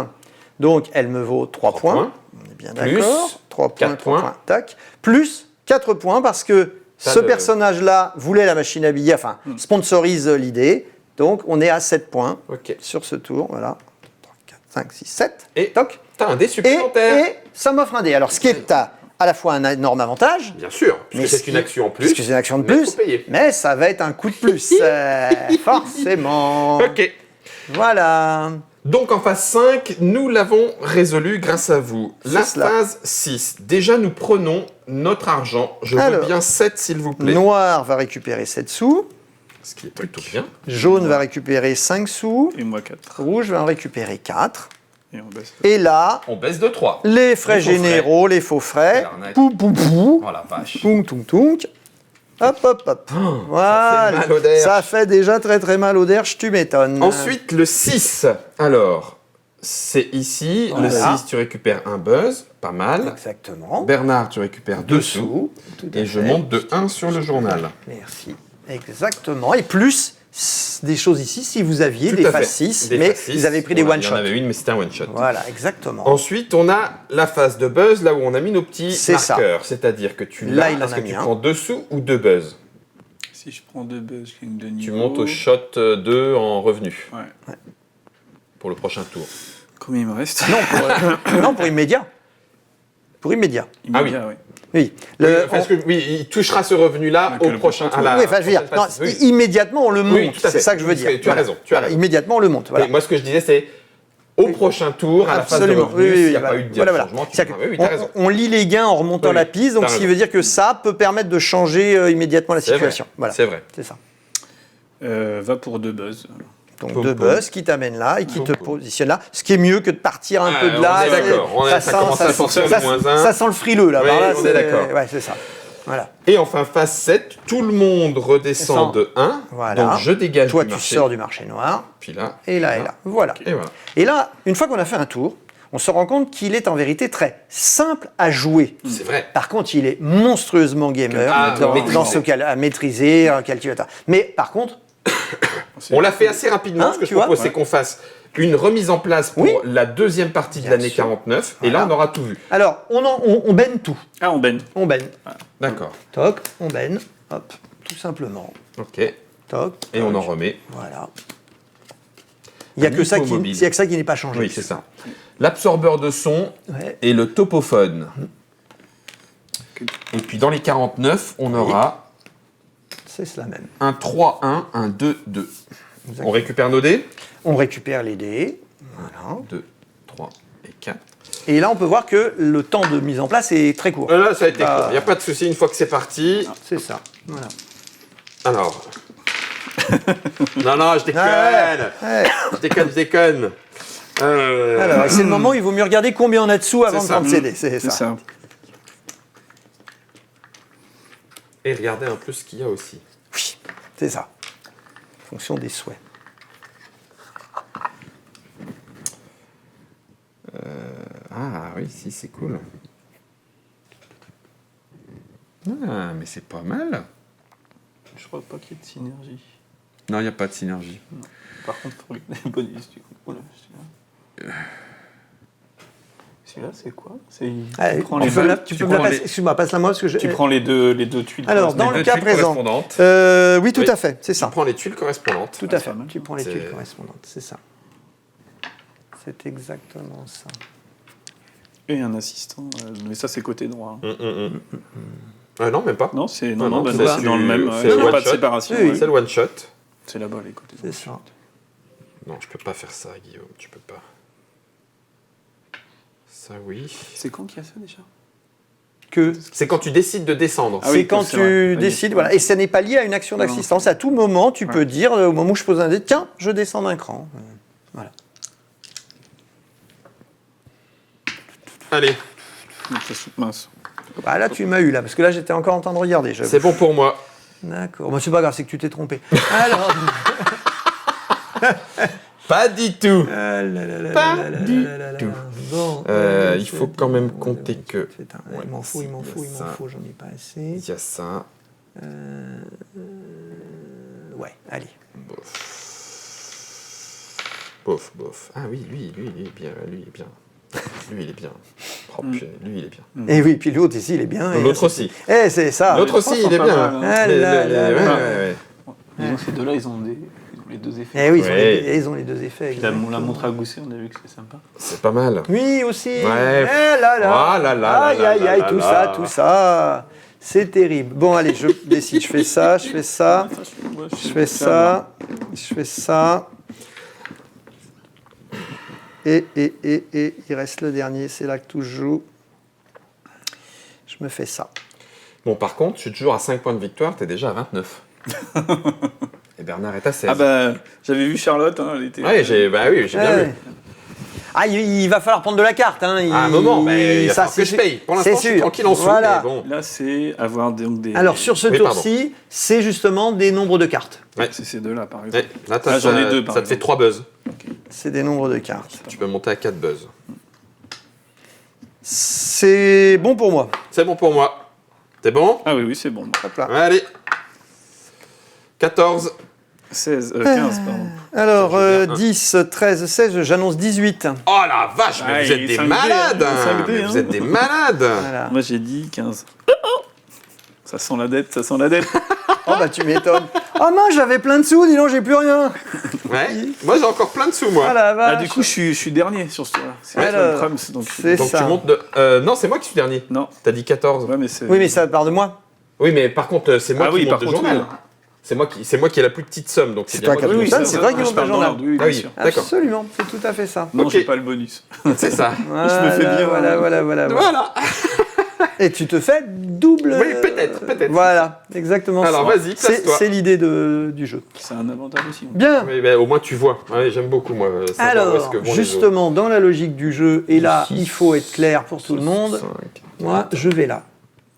Donc elle me vaut 3 3 points. points. On est bien Plus d'accord. 3 points, 4 3 points. points, tac. Plus 4 points parce que Ça, ce le- personnage-là voulait la machine à billets, enfin sponsorise l'idée. Donc on est à 7 points Ok. sur ce tour. Voilà. 3, 4, 5, 6, 7. Et Toc. t'as un dé supplémentaire. Et ça m'offre un dé. Alors ce qui est à la fois un énorme avantage, Bien sûr, mais puisque c'est une action en plus. puisque c'est une action de mais plus, faut payer. mais ça va être un coup de plus, forcément. Ok. Voilà. Donc en phase 5, nous l'avons résolu grâce à vous. La C'est cela. phase 6, déjà nous prenons notre argent. Je veux Alors, bien 7 s'il vous plaît. Noir va récupérer 7 sous, Ce qui est plutôt bien. jaune va récupérer 5 sous, Et moi 4. rouge va en récupérer 4. Et on baisse. Et là, On baisse de 3. les frais Les faux généraux, les faux frais, L'arnaque. pou pou pou, Oh la vache. tounk tounk tounk, hop hop hop. Voilà. mal au derche. Ça fait déjà très très mal au derche, tu m'étonnes. Ensuite, le 6. Alors, c'est ici. Le Voilà. 6, tu récupères un buzz. Pas mal. Exactement. Bernard, tu récupères 2 sous. Tout à Et je fait. monte de 1 sur le journal. Merci. Exactement. Et plus, des choses ici si vous aviez Tout des à fait. phases 6, Des mais phases 6. vous avez pris des Voilà, one-shots. Il y en avait une, mais c'était un one-shot. Voilà, exactement. Ensuite, on a la phase de buzz, là où on a mis nos petits C'est ça. marqueurs. C'est-à-dire que tu Là, l'as, il en est-ce a que mis tu un. prends dessous ou 2 buzz? Si je prends 2 buzz, je gagne 2 niveaux. Tu montes au shot 2 en revenu Ouais. pour le prochain tour. Combien il me reste? Non, pour immédiat. Pour immédiat. Immédiat, oui. Oui. Oui, parce que, oui, il touchera ce revenu-là Que au le prochain. prochain à la Oui, enfin, je veux dire, prochaine phase. non, Oui. immédiatement, on le monte. Oui, tout à fait. C'est ça que je veux Tu dire. as raison, tu as raison. Immédiatement, on le monte. Voilà. Oui, moi, ce que je disais, c'est au prochain tour, à la phase de Absolument. revenu, s'il n'y a voilà. pas eu de Voilà. changement, tu C'est-à-dire prends. Oui, tu as raison. on lit les gains en remontant Oui, la piste, donc t'as ce qui raison. veut dire que ça peut permettre de changer immédiatement la C'est vrai, situation. Voilà. c'est vrai. C'est ça. Va pour 2 buzz. Donc Pom, 2 pom. buzz qui t'amènent là et qui Pom, te pom. positionnent là, ce qui est mieux que de partir un peu de là. On est d'accord. Ça commence à sortir de moins 1. Ça sent le frileux là. Oui, par là, on est d'accord. Ouais, c'est ça. Voilà. Et enfin, phase 7, tout le monde redescend Descend. de 1. Voilà. Donc je dégage Toi, du tu marché. sors du marché noir. Puis là. Et là, et là. Voilà. Et voilà. Et là, une fois qu'on a fait un tour, on se rend compte qu'il est en vérité très simple à jouer. C'est vrai. Par contre, il est monstrueusement gamer maîtriser. dans ce cas à maîtriser un calculateur. Mais par contre, On l'a fait assez rapidement. Hein, Ce que tu je propose, vois c'est qu'on fasse une remise en place pour Oui. la deuxième partie de Bien l'année sûr. 49. Et Voilà. là, on aura tout vu. alors, on baigne tout. Ah, on baigne. On baigne. D'accord. Toc, on baigne. Hop, tout simplement. Ok. Et Toc. on toc. en remet. Voilà. Il n'y a que ça qui mobile. n'est pas changé. Oui, c'est ça. L'absorbeur de son Ouais. et le topophone. Et puis dans les 49, on aura C'est cela même. un 3-1, un 2-2. On récupère nos dés. On récupère les dés. Voilà. 2, 3 et 4. Et là, on peut voir que le temps de mise en place est très court. Là, ça a été Ah. court. Il n'y a pas de souci, une fois que c'est parti. C'est ça. Voilà. Alors. non, je déconne. Ouais. Je déconne. Alors, et c'est le moment où il vaut mieux regarder combien on a de sous avant de ça. prendre ses dés. C'est C'est ça. ça. Et regardez un peu ce qu'il y a aussi. Oui, c'est ça. En fonction des souhaits. Ah oui, si, c'est cool. Ah, mais c'est pas mal. Je crois pas qu'il y ait de synergie. Non, il n'y a pas de synergie. Par contre, pour les bonus, du coup. Oula, celui-là, c'est quoi? Allez, Tu prends les tu peux deux- me la- tu tu peux me la prends passer. les- Excuse-moi, passe-la moi parce que je. Tu prends les deux tuiles. Alors, dans Les le deux cas tuiles présent. correspondantes. Oui, tout Oui. à fait, c'est Tu ça. prends les tuiles correspondantes. Tout Ah, à c'est fait. pas mal. Tu prends les C'est- tuiles correspondantes, c'est ça. C'est exactement ça. Et un assistant. Mais ça, c'est côté droit. hein. Non, même pas. Non, c'est Non, bah, c'est c'est dans le même. c'est Il n'y a one pas de shot. séparation. Oui, ouais. C'est le one shot. C'est là-bas, les côtés C'est droits. ça. Non, je peux pas faire ça, Guillaume. Tu peux pas. Ça, oui. C'est quand qu'il y a ça déjà? Que C'est quand tu décides de descendre. Ah oui, c'est quand c'est vrai. tu Oui. décides, voilà. Et ça n'est pas lié à une action Non. d'assistance. À tout moment, tu peux dire, au moment où je pose un dé, tiens, je descends d'un cran. Voilà. Allez, Donc, ça saute mince. Bah, là, tu m'as eu, là, parce que là, j'étais encore en train de regarder. j'avoue. c'est bon pour moi. D'accord. Bon, c'est pas grave, c'est que tu t'es trompé. Alors. Pas du tout. Ah là là là Pas là là du là là là. tout. Bon, Il faut quand même compter que- Putain, Ouais, il m'en faut, il m'en il y a faut, il m'en ça. faut, j'en ai pas assez. Il y a ça. Ouais, allez. Bof. Ah oui, lui, il est bien. Lui, il est bien. Lui, il est bien. Oh, putain, lui, il est bien. Et oui, puis l'autre ici, il est bien. et L'autre là, aussi. c'est- c'est ça. L'autre aussi, il est bien. pas mal, hein. Ah là là là. Ouais. Disons, ces deux-là, ils ont les deux effets. Eh oui, Ouais. ils ont les deux effets. Puis la exactement. montre à gousset, on a vu que c'est sympa. C'est pas mal. Oui, aussi. Ouais. Eh là là. Ah là là Aïe, là aïe, là aïe, là tout là. ça, tout ça. C'est terrible. Bon, allez, je décide. Je fais ça, je fais ça. Je fais ça, je fais ça. Et il reste le dernier, c'est là que tout se joue. Je me fais ça. Bon, par contre, je suis toujours à 5 points de victoire, t'es déjà à 29. Et Bernard est à 16. Ah bah, j'avais vu Charlotte, hein, elle était... Ouais, j'ai bien Ouais. vu. Ah, il va falloir prendre de la carte. Hein. À un moment, mais il va falloir que je c'est- paye. Pour l'instant, c'est je suis sûr. tranquille en sous, Voilà. mais bon. Là, c'est avoir donc des... Alors, sur ce Oui, tour-ci, c'est justement des nombres de cartes. Ouais. C'est ces deux-là, par exemple. Ouais, là, Là, j'en ai deux, par ça te fait exemple. 3 buzz. C'est des nombres de cartes. Tu peux monter à 4 buzz. C'est bon pour moi. C'est bon pour moi. C'est bon? Ah oui, c'est bon. Hop là. Allez. 14. 15, pardon. Alors, Ça, je veux bien 10, 13, 16, j'annonce 18. Oh la vache, mais Ah, vous êtes il des 5D, malades hein, 5D, Mais hein. vous êtes des malades Voilà. Moi, j'ai dit 15. Ça sent la dette, ça sent la dette. Oh bah tu m'étonnes. Oh mince, j'avais plein de sous, dis donc, j'ai plus rien. Ouais, moi j'ai encore plein de sous, moi. Ah la Ah, vache. du coup, je suis dernier sur ce tour-là. C'est Alors, le Prams, donc... c'est Donc ça. tu montes de... non, c'est moi qui suis dernier. Non. T'as dit 14. Ouais, mais c'est... Oui, mais ça part de moi. Oui, mais par contre, c'est moi Ah qui oui, monte par le contre, journal. oui. C'est moi qui ai la plus petite somme, donc c'est C'est bien toi moi qui as qui plus monte. de somme, c'est toi qui je monte parle le dans journal. l'ordre, oui, Ah bien oui. sûr. D'accord. Absolument, c'est tout à fait ça. Non, Ok. j'ai pas le bonus. C'est ça. Voilà, me fais bien, Voilà. Voilà. Et tu te fais double. Oui, peut-être. Voilà, exactement. Alors, ça. vas-y, place-toi. C'est l'idée du jeu. C'est un avantage aussi. Bien. Mais ben, au moins tu vois. Ouais, j'aime beaucoup, moi. Savoir où est-ce Alors, que vont les autres. justement, dans la logique du jeu, et là, Six, il faut être clair pour tout le monde. 5. Moi, je vais là.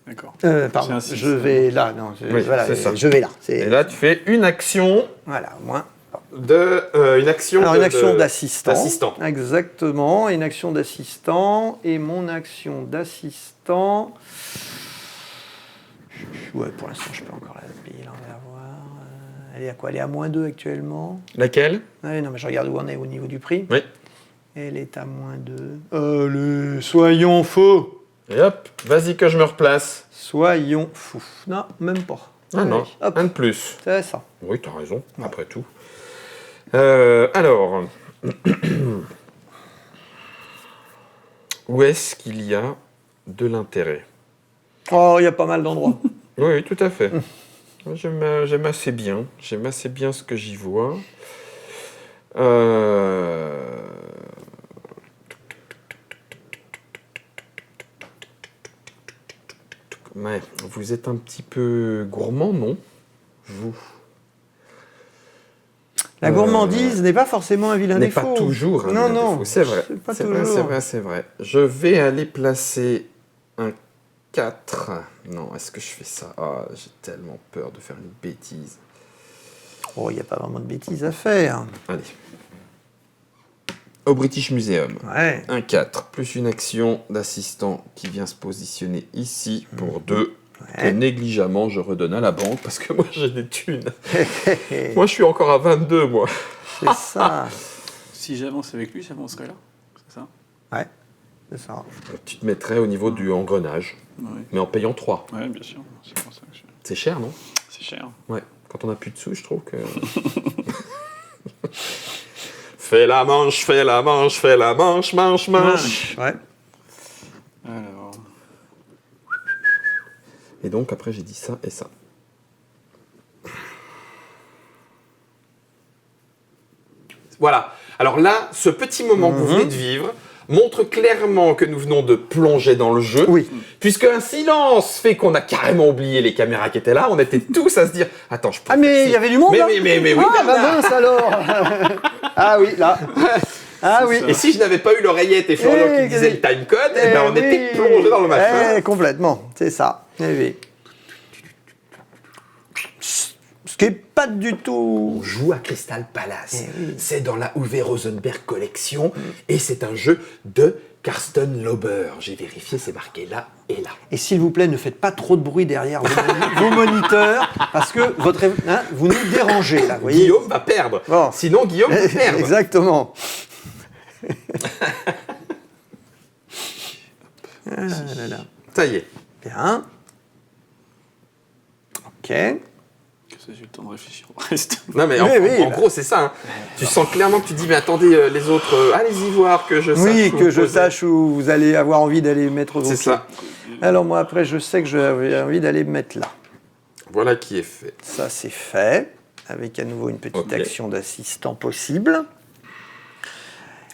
D'accord. Pardon, C'est un six, je vais là. Non, Oui, voilà, c'est ça. je vais là. Et là, tu fais une action Voilà, moi. une action Alors, une action d'assistant. d'assistant. Exactement, une action d'assistant. Et mon action d'assistant. Ouais, pour l'instant, je peux encore la payer. Là, on va voir. Elle est à quoi? Elle est à -2 actuellement. Laquelle? Ouais, non, mais je regarde où on est au niveau du prix. Oui. Elle est à -2. Allez, soyons faux. Et hop, vas-y que je me replace. Soyons fous. Non, même pas. Ah non, Allez, hop, un de plus. c'est ça. Oui, t'as raison, après tout. Alors, où est-ce qu'il y a de l'intérêt? Oh, il y a pas mal d'endroits. Oui, tout à fait. J'aime assez bien. J'aime assez bien ce que j'y vois. Ouais, vous êtes un petit peu gourmand, non? Vous? La gourmandise n'est pas forcément un vilain N'est défaut. pas toujours un Non, vilain non, défaut. C'est vrai. c'est pas C'est toujours. vrai, c'est vrai. Je vais aller placer un 4. Non, est-ce que je fais ça? Ah, j'ai tellement peur de faire une bêtise. Oh, il n'y a pas vraiment de bêtises à faire. Allez. Au British Museum. Ouais. Un 4, plus une action d'assistant qui vient se positionner ici pour 2. Que Ouais. négligemment je redonne à la banque parce que moi j'ai des thunes. Moi je suis encore à 22, moi. C'est ça. Si j'avance avec lui, j'avancerai là. C'est ça? Ouais, c'est ça. Tu te mettrais au niveau du engrenage, Oui. mais en payant 3. Ouais, bien sûr. C'est pour ça que C'est cher, non? c'est cher. Ouais. Quand on a plus de sous, je trouve que... Fais la manche, manche. Ouais. Alors... Et donc après j'ai dit ça et ça. Voilà. Alors là, ce petit moment que vous venez de vivre montre clairement que nous venons de plonger dans le jeu. Oui. Puisque un silence fait qu'on a carrément oublié les caméras qui étaient là. On était tous à se dire, attends, je peux Ah, mais il y avait du monde, là. mais oui, Ah, bah Bernard. mince alors. Ah oui, là. Ah oui. Et si je n'avais pas eu l'oreillette et Florian Eh, qui disait le timecode, Eh on oui. était plongé dans le match. Eh, complètement, c'est ça. Eh oui. Ce qui n'est pas du tout... On joue à Crystal Palace. Eh oui. C'est dans la Uwe Rosenberg collection et c'est un jeu de Karsten Lauber. J'ai vérifié, c'est marqué là et là. Et s'il vous plaît, ne faites pas trop de bruit derrière vos moniteurs, parce que vous nous dérangez, là, vous voyez. Guillaume va perdre. Bon. Sinon, Guillaume peut perdre. Exactement. Ah là là. Ça y est. Bien. Ok. Que ça, j'ai eu le temps de réfléchir au reste. Non, mais Oui, oui, en bah. gros, c'est ça. Hein. Tu sens clairement que tu dis, mais attendez, les autres, allez-y voir que je sache. Oui, où que je poser. sache où vous allez avoir envie d'aller mettre vos C'est pieds. ça. Alors moi, après, je sais que j'ai envie d'aller me mettre là. Voilà qui est fait. Ça, c'est fait. Avec à nouveau une petite Ok. action d'assistant possible.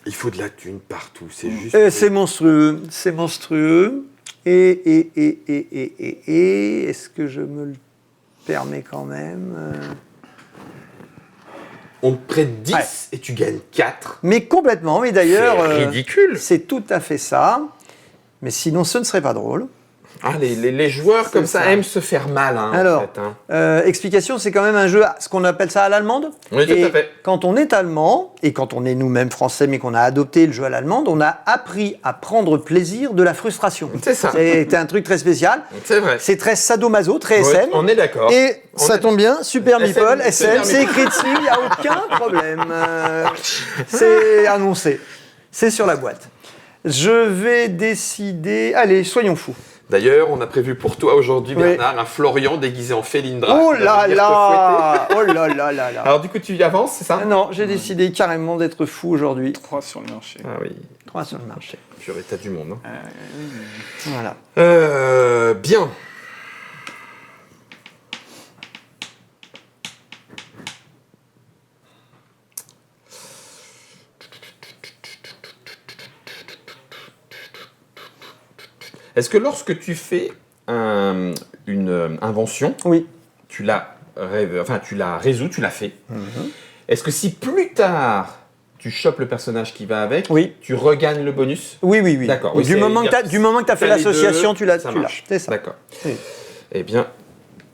Il faut de la thune partout. C'est juste. C'est monstrueux. C'est monstrueux. Et est-ce que je me le permets quand même On te prête 10 Ouais. et tu gagnes 4. Mais complètement. Mais d'ailleurs, C'est ridicule. c'est tout à fait ça. Mais sinon, ce ne serait pas drôle. Les joueurs comme ça aiment se faire mal, hein, Alors, en fait. Hein. Explication, c'est quand même un jeu, ce qu'on appelle ça à l'allemande. Oui, tout à fait. Quand on est allemand, et quand on est nous-mêmes français, mais qu'on a adopté le jeu à l'allemande, on a appris à prendre plaisir de la frustration. C'est ça. C'est un truc très spécial. C'est vrai. C'est très sadomaso, très Ouais, SM. on est d'accord. Et ça tombe bien, Super Meeple, SM, Super c'est écrit dessus, il n'y a aucun problème. C'est annoncé. C'est sur la boîte. Je vais décider... Allez, soyons fous. D'ailleurs, on a prévu pour toi aujourd'hui, Bernard, un Florian déguisé en Félindra. Oh là là! Oh là là là là! Alors du coup, tu y avances, c'est ça? Non, j'ai décidé carrément d'être fou aujourd'hui. 3 sur le marché. Ah oui. 3 sur le marché. Purée, t'as du monde. Hein. Voilà. Bien. Est-ce que lorsque tu fais une invention, Oui. tu la résous, tu la fais, est-ce que si plus tard tu chopes le personnage qui va avec, tu regagnes le bonus? Oui, oui, oui. D'accord. Oui, du moment que tu as fait l'association, tu l'as. C'est ça. D'accord. Oui. Eh bien,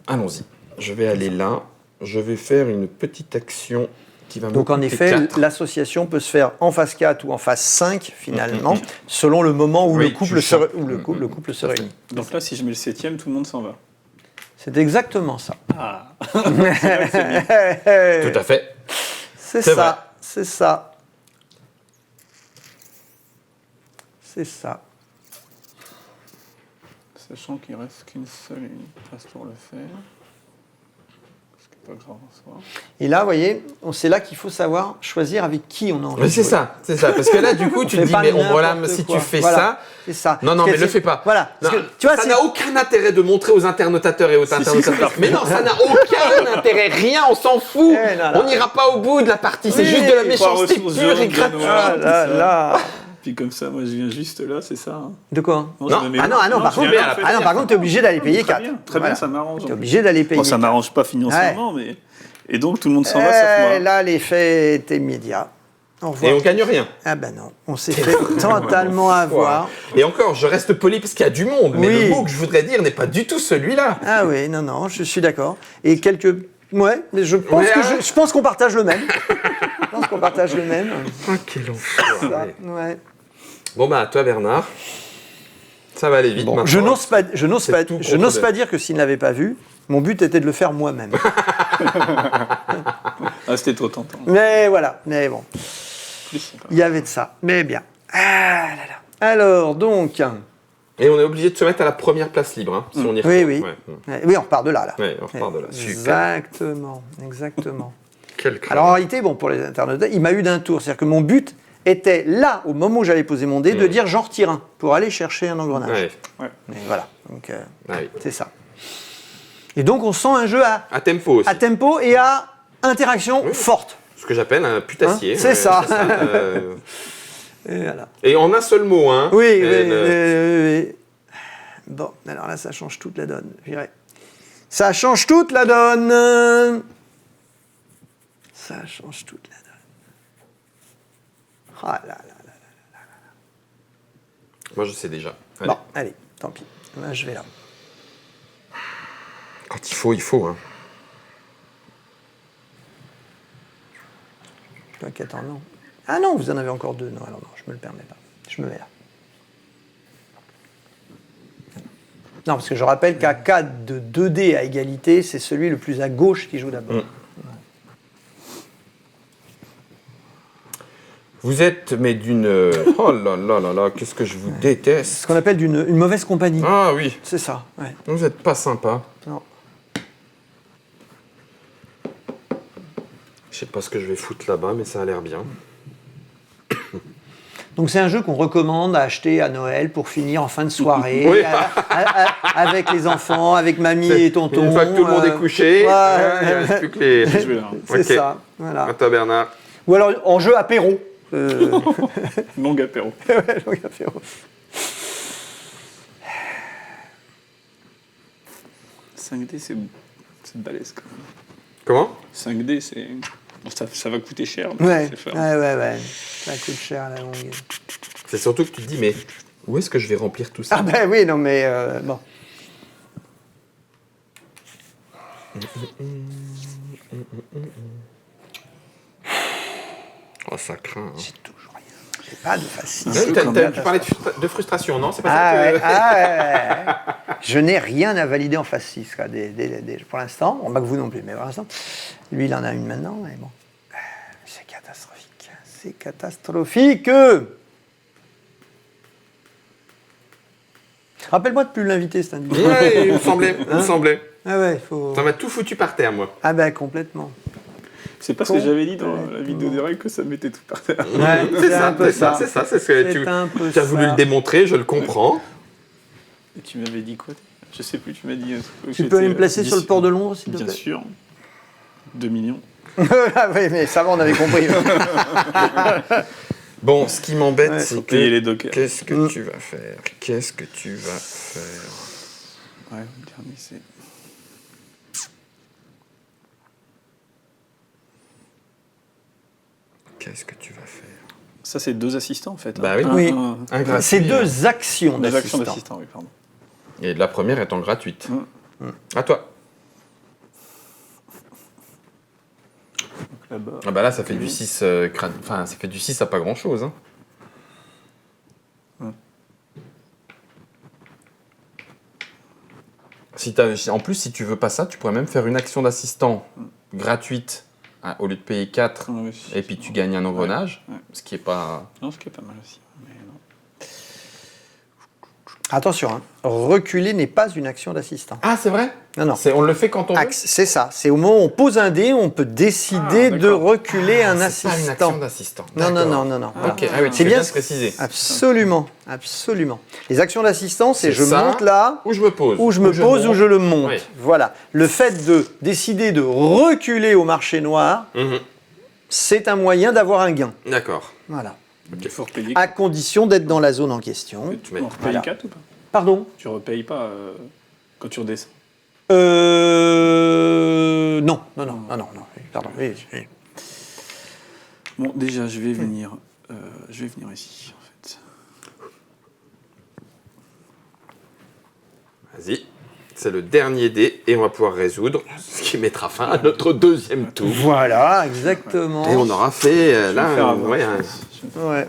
allons-y. Je vais aller là. Je vais faire une petite action qui va me Donc en coûter effet, 4. l'association peut se faire en phase 4 ou en phase 5 finalement, selon le moment où, le couple se réunit. Donc là, si je mets le 7e, tout le monde s'en va. C'est exactement ça. Ah. Tout à fait. C'est C'est ça. C'est ça. C'est ça. Sachant qu'il reste qu'une seule place pour le faire. Ce qui n'est pas grave en soi. Et là, vous voyez, c'est là qu'il faut savoir choisir avec qui on a envie. Mais c'est ça, c'est ça. Parce que là, du coup, tu te dis, mais voilà, si tu fais ça. C'est ça. Non, mais le fais pas. Voilà. Non, tu vois, ça n'a aucun intérêt de montrer aux internotateurs et aux internotateurs. Mais non, ça n'a aucun intérêt. Rien, on s'en fout. On n'ira pas au bout de la partie. C'est juste de la méchanceté pure et gratuite. Ah là là. Puis comme ça, moi je viens juste là, c'est ça. Hein. De quoi? Non, par contre, tu es obligé d'aller payer 4. Très bien, ça m'arrange. Tu es obligé d'aller payer. Bon, ça m'arrange pas financièrement, mais. Et donc tout le monde s'en va sauf moi. Là, l'effet est immédiat. Au revoir. Et on gagne rien. Ah ben non, on s'est fait totalement avoir. Et encore, je reste poli parce qu'il y a du monde, mais le mot que je voudrais dire n'est pas du tout celui-là. Ah oui, non, je suis d'accord. Et quelques... Ouais, mais je pense qu'on partage le même. Je pense qu'on partage le même. Ah, quel enfer. Ouais. Bon bah, toi Bernard, ça va aller vite maintenant. Je n'ose pas dire que s'il n'avait pas vu, mon but était de le faire moi-même. Ah, c'était trop tentant. Mais voilà, mais bon. Il y avait de ça, mais bien. Ah là là. Alors, donc... Et on est obligé de se mettre à la première place libre, hein, si on y retourne. Oui. Oui, on repart de là. Oui, on repart de là. Exactement. Quel crâne. Alors en réalité, bon, pour les internautes, il m'a eu d'un tour. C'est-à-dire que mon but était là, au moment où j'allais poser mon dé, de dire j'en retire un, pour aller chercher un engrenage. Ouais. Et voilà, donc c'est ça. Et donc on sent un jeu à tempo aussi. À tempo et à interaction forte. Ce que j'appelle un putassier. C'est ça. Et voilà. Et en un seul mot, hein. Oui. Bon, alors là, ça change toute la donne, je dirais. Ça change toute la donne. Ça change toute la donne. Ah là là là là. Moi, je sais déjà. Allez. Bon, allez, tant pis. Moi, je vais là. Quand il faut, hein. Attends, non. Ah non, vous en avez encore 2. Non, alors non, je me le permets pas. Je me mets là. Non, parce que je rappelle qu'à cas de 2 dés à égalité, c'est celui le plus à gauche qui joue d'abord. Vous êtes, mais d'une... Oh là là là là, qu'est-ce que je vous déteste. Ce qu'on appelle une mauvaise compagnie. Ah oui. C'est ça, ouais. Vous n'êtes pas sympa. Non. Je sais pas ce que je vais foutre là-bas, mais ça a l'air bien. Donc c'est un jeu qu'on recommande à acheter à Noël pour finir en fin de soirée, Oui. avec les enfants, avec mamie et tonton. Une fois que tout le monde est couché, il ne reste plus que les... C'est ça, voilà. À toi Bernard. Ou alors en jeu apéro. Long apéro. Ouais, long apéro. 5D, c'est balèze quand même. Comment ? 5D, c'est... Bon, ça va coûter cher. Ouais. C'est fort. Ouais. Ça coûte cher à la longue. C'est surtout que tu te dis, mais Où est-ce que je vais remplir tout ça? Ah ben oui, non mais bon. Oh, ça craint. Hein. J'ai toujours rien. J'ai pas de facile. Tu parlais de frustration, non? C'est pas ça que... ouais. Je n'ai rien à valider en phase 6, quoi, pour l'instant. Bon, pas que vous non plus, mais pour l'instant. Lui, il en a une maintenant, mais bon. C'est catastrophique. C'est catastrophique. Rappelle-moi de plus l'inviter, cet individu. Ouais, il me semblait. Ah ouais, faut... Ça m'a tout foutu par terre, moi. Ah ben, complètement. C'est pas ce que j'avais dit dans la vidéo des règles que ça mettait tout par terre. Ouais, c'est ce que tu as voulu le démontrer, je le comprends. Et tu m'avais dit quoi? Je sais plus, tu m'as dit... Tu peux aller me placer sur le port de Londres, s'il te plaît? Bien sûr. 2 millions. Ah oui, mais ça va, on avait compris. Bon, ce qui m'embête, c'est que... les dockers. Qu'est-ce que tu vas faire? Qu'est-ce que tu vas faire? Ouais, le dernier, c'est... Qu'est-ce que tu vas faire? Ça, c'est 2 assistants, en fait. Bah oui. Oui. Un gratuit, C'est 2 actions Deux actions d'assistant. d'assistants, oui, pardon. Et la première étant gratuite. Mm. À toi. Donc là-bas... Ah bah là, ça fait du 6 Enfin, ça fait du 6 à pas grand-chose. Hein. En plus, si tu veux pas ça, tu pourrais même faire une action d'assistant gratuite au lieu de payer 4 et puis tu gagnes un engrenage, ce qui est pas... Non, ce qui est pas mal aussi. Mais non. Attention, hein. Reculer n'est pas une action d'assistant. Ah, c'est vrai? Non. On le fait quand on veut? C'est ça. C'est au moment où on pose un dé, on peut décider de reculer un c'est pas une action assistant. d'assistant. Non. Ok, ah oui, C'est bien précisé. Absolument. Les actions d'assistance, c'est je ça, monte là, ou je me pose, ou je me pose, ou je le monte. Oui. Voilà. Le fait de décider de reculer au marché noir, c'est un moyen d'avoir un gain. D'accord. Voilà. Il faut repayer. À condition d'être dans la zone en question. Tu repayes 4 ou pas? Pardon? Tu repayes pas quand tu redescends? Non. Pardon. Oui. Bon, déjà, je vais venir ici, en fait. Vas-y. C'est le dernier dé et on va pouvoir résoudre, ce qui mettra fin à notre deuxième tour. Voilà, exactement. Et on aura fait Ouais.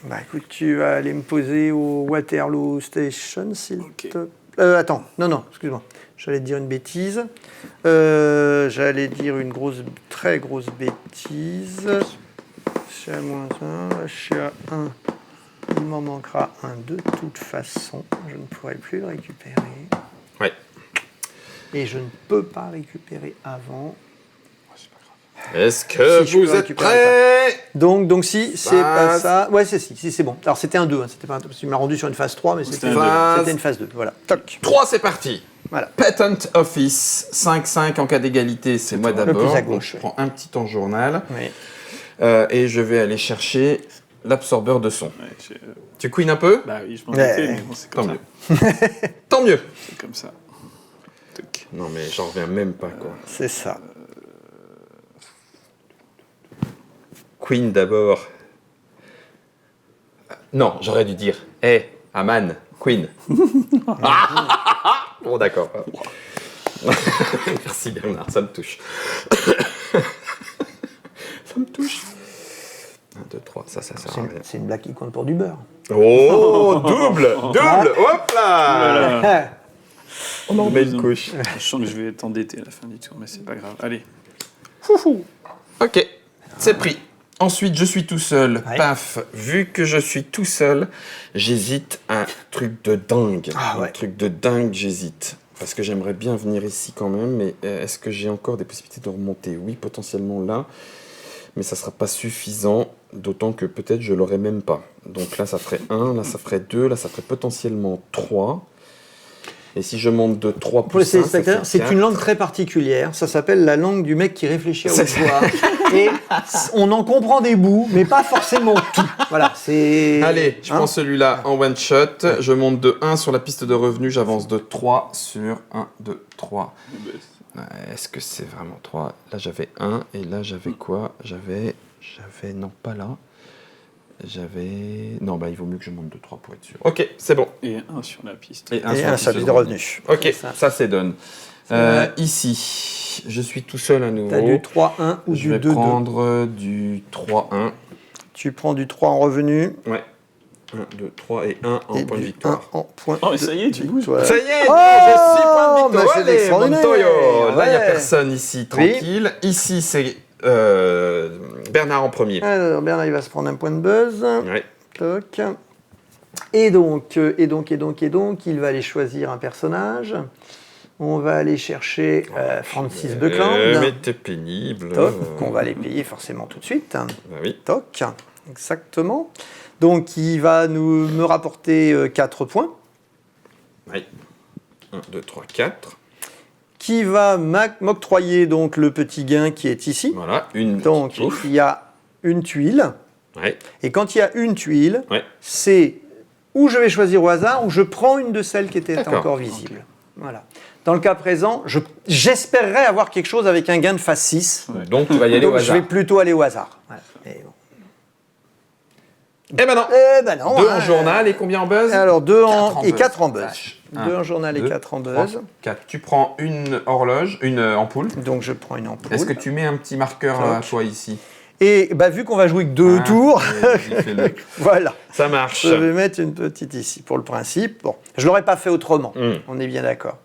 Bah écoute, tu vas aller me poser au Waterloo Station, s'il te plaît. Attends, non, excuse-moi. J'allais te dire une bêtise. J'allais dire une très grosse bêtise. Je suis à -1, là je suis à 1. Il m'en manquera un de toute façon. Je ne pourrai plus le récupérer. Ouais. Et je ne peux pas récupérer avant. Est-ce que vous êtes prêts? Donc si c'est pas ça... Ouais, si, c'est bon. Alors c'était un 2, hein, c'était pas un... Tu m'as rendu sur une phase 3, mais c'était une phase 2. Voilà. Toc. 3, c'est parti. Voilà. Patent Office, 5-5 en cas d'égalité, c'est moi d'abord. Le plus à gauche. Donc, je prends un petit temps journal. Oui. Et je vais aller chercher l'absorbeur de son. Ouais, tu queen un peu? Bah oui, je m'en doutais, mais bon, c'est comme ça. Tant mieux. C'est comme ça. Toc. Non mais j'en reviens même pas, quoi. C'est ça. Queen d'abord. Non, j'aurais dû dire Aman, Queen. Bon, d'accord. Merci Bernard, ça me touche. Ça me touche. 1, 2, 3, ça sert à rien. C'est une blague qui compte pour du beurre. Oh, double, hop là. Voilà. On en met une couche. Je sens que je vais t'endetter à la fin du tour, mais c'est pas grave. Allez. Ok, c'est pris. Ensuite, je suis tout seul. Ouais. Paf, vu que je suis tout seul, j'hésite un truc de dingue. Un truc de dingue, j'hésite. Parce que j'aimerais bien venir ici quand même, mais est-ce que j'ai encore des possibilités de remonter? Oui, potentiellement là, mais ça ne sera pas suffisant, d'autant que peut-être je ne l'aurai même pas. Donc là, ça ferait 1, là, ça ferait 2, là, ça ferait potentiellement 3. Et si je monte de 3 Pour les plus 1, téléspectateurs, c'est une langue très particulière. Ça s'appelle la langue du mec qui réfléchit à haute voix. Et on en comprend des bouts, mais pas forcément tout. Voilà, c'est... Allez, je prends celui-là en one shot. Je monte de 1 sur la piste de revenus. J'avance de 3 sur 1, 2, 3. Est-ce que c'est vraiment 3? Là, j'avais 1. Et là, j'avais quoi? J'avais... Non, pas là. Non, il vaut mieux que je monte 2-3 pour être sûr. Ok, c'est bon. Et un sur la piste. Et un sur de revenu. Ok, ça c'est done. Ici, je suis tout seul à nouveau. Tu as du 3-1 ou du 2-2. Je vais prendre du 3-1. Tu prends du 3 en revenu. Ouais. 1, 2, 3 et 1 en point de victoire. 1 en point Oh, mais ça y est, tu bouges. Ça y est, Oh, je suis point de mais victoire. c'est Allez, extraordinaire. Montoyo. Là, il n'y a Ouais. personne ici, tranquille. Ici, c'est Bernard en premier. Alors, Bernard, il va se prendre un point de buzz. Ouais. Toc. Et donc, il va aller choisir un personnage. On va aller chercher Francis Buckland. Mais t'es pénible. Toc, qu'on va les payer forcément tout de suite. Bah oui. Toc, exactement. Donc, il va me rapporter 4 points. Oui. 1, 2, 3, 4. Qui va m'octroyer donc le petit gain qui est ici. Voilà, une. Donc, Ouf. il y a une tuile. Ouais. Et quand il y a une tuile, Ouais. c'est où je vais choisir au hasard ou je prends une de celles qui étaient D'accord. encore visibles. Voilà. Dans le cas présent, j'espérerais avoir quelque chose avec un gain de phase 6. Ouais. Donc, tu vas y aller Donc, au je hasard. vais plutôt aller au hasard. Voilà. Et bon. Eh ben non. Eh ben non. 2 en journal et combien en buzz? Alors, 2 en et buzz. 4 en buzz. Vache. 2 en journal et 4 en buzz. 4. Tu prends une horloge, une ampoule. Donc, je prends une ampoule. Est-ce que tu mets un petit marqueur à toi ici? Et vu qu'on va jouer que 2 tours, Vas-y, fais-le. voilà. Ça marche. Je vais mettre une petite ici pour le principe. Bon, je l'aurais pas fait autrement. Mm. On est bien d'accord.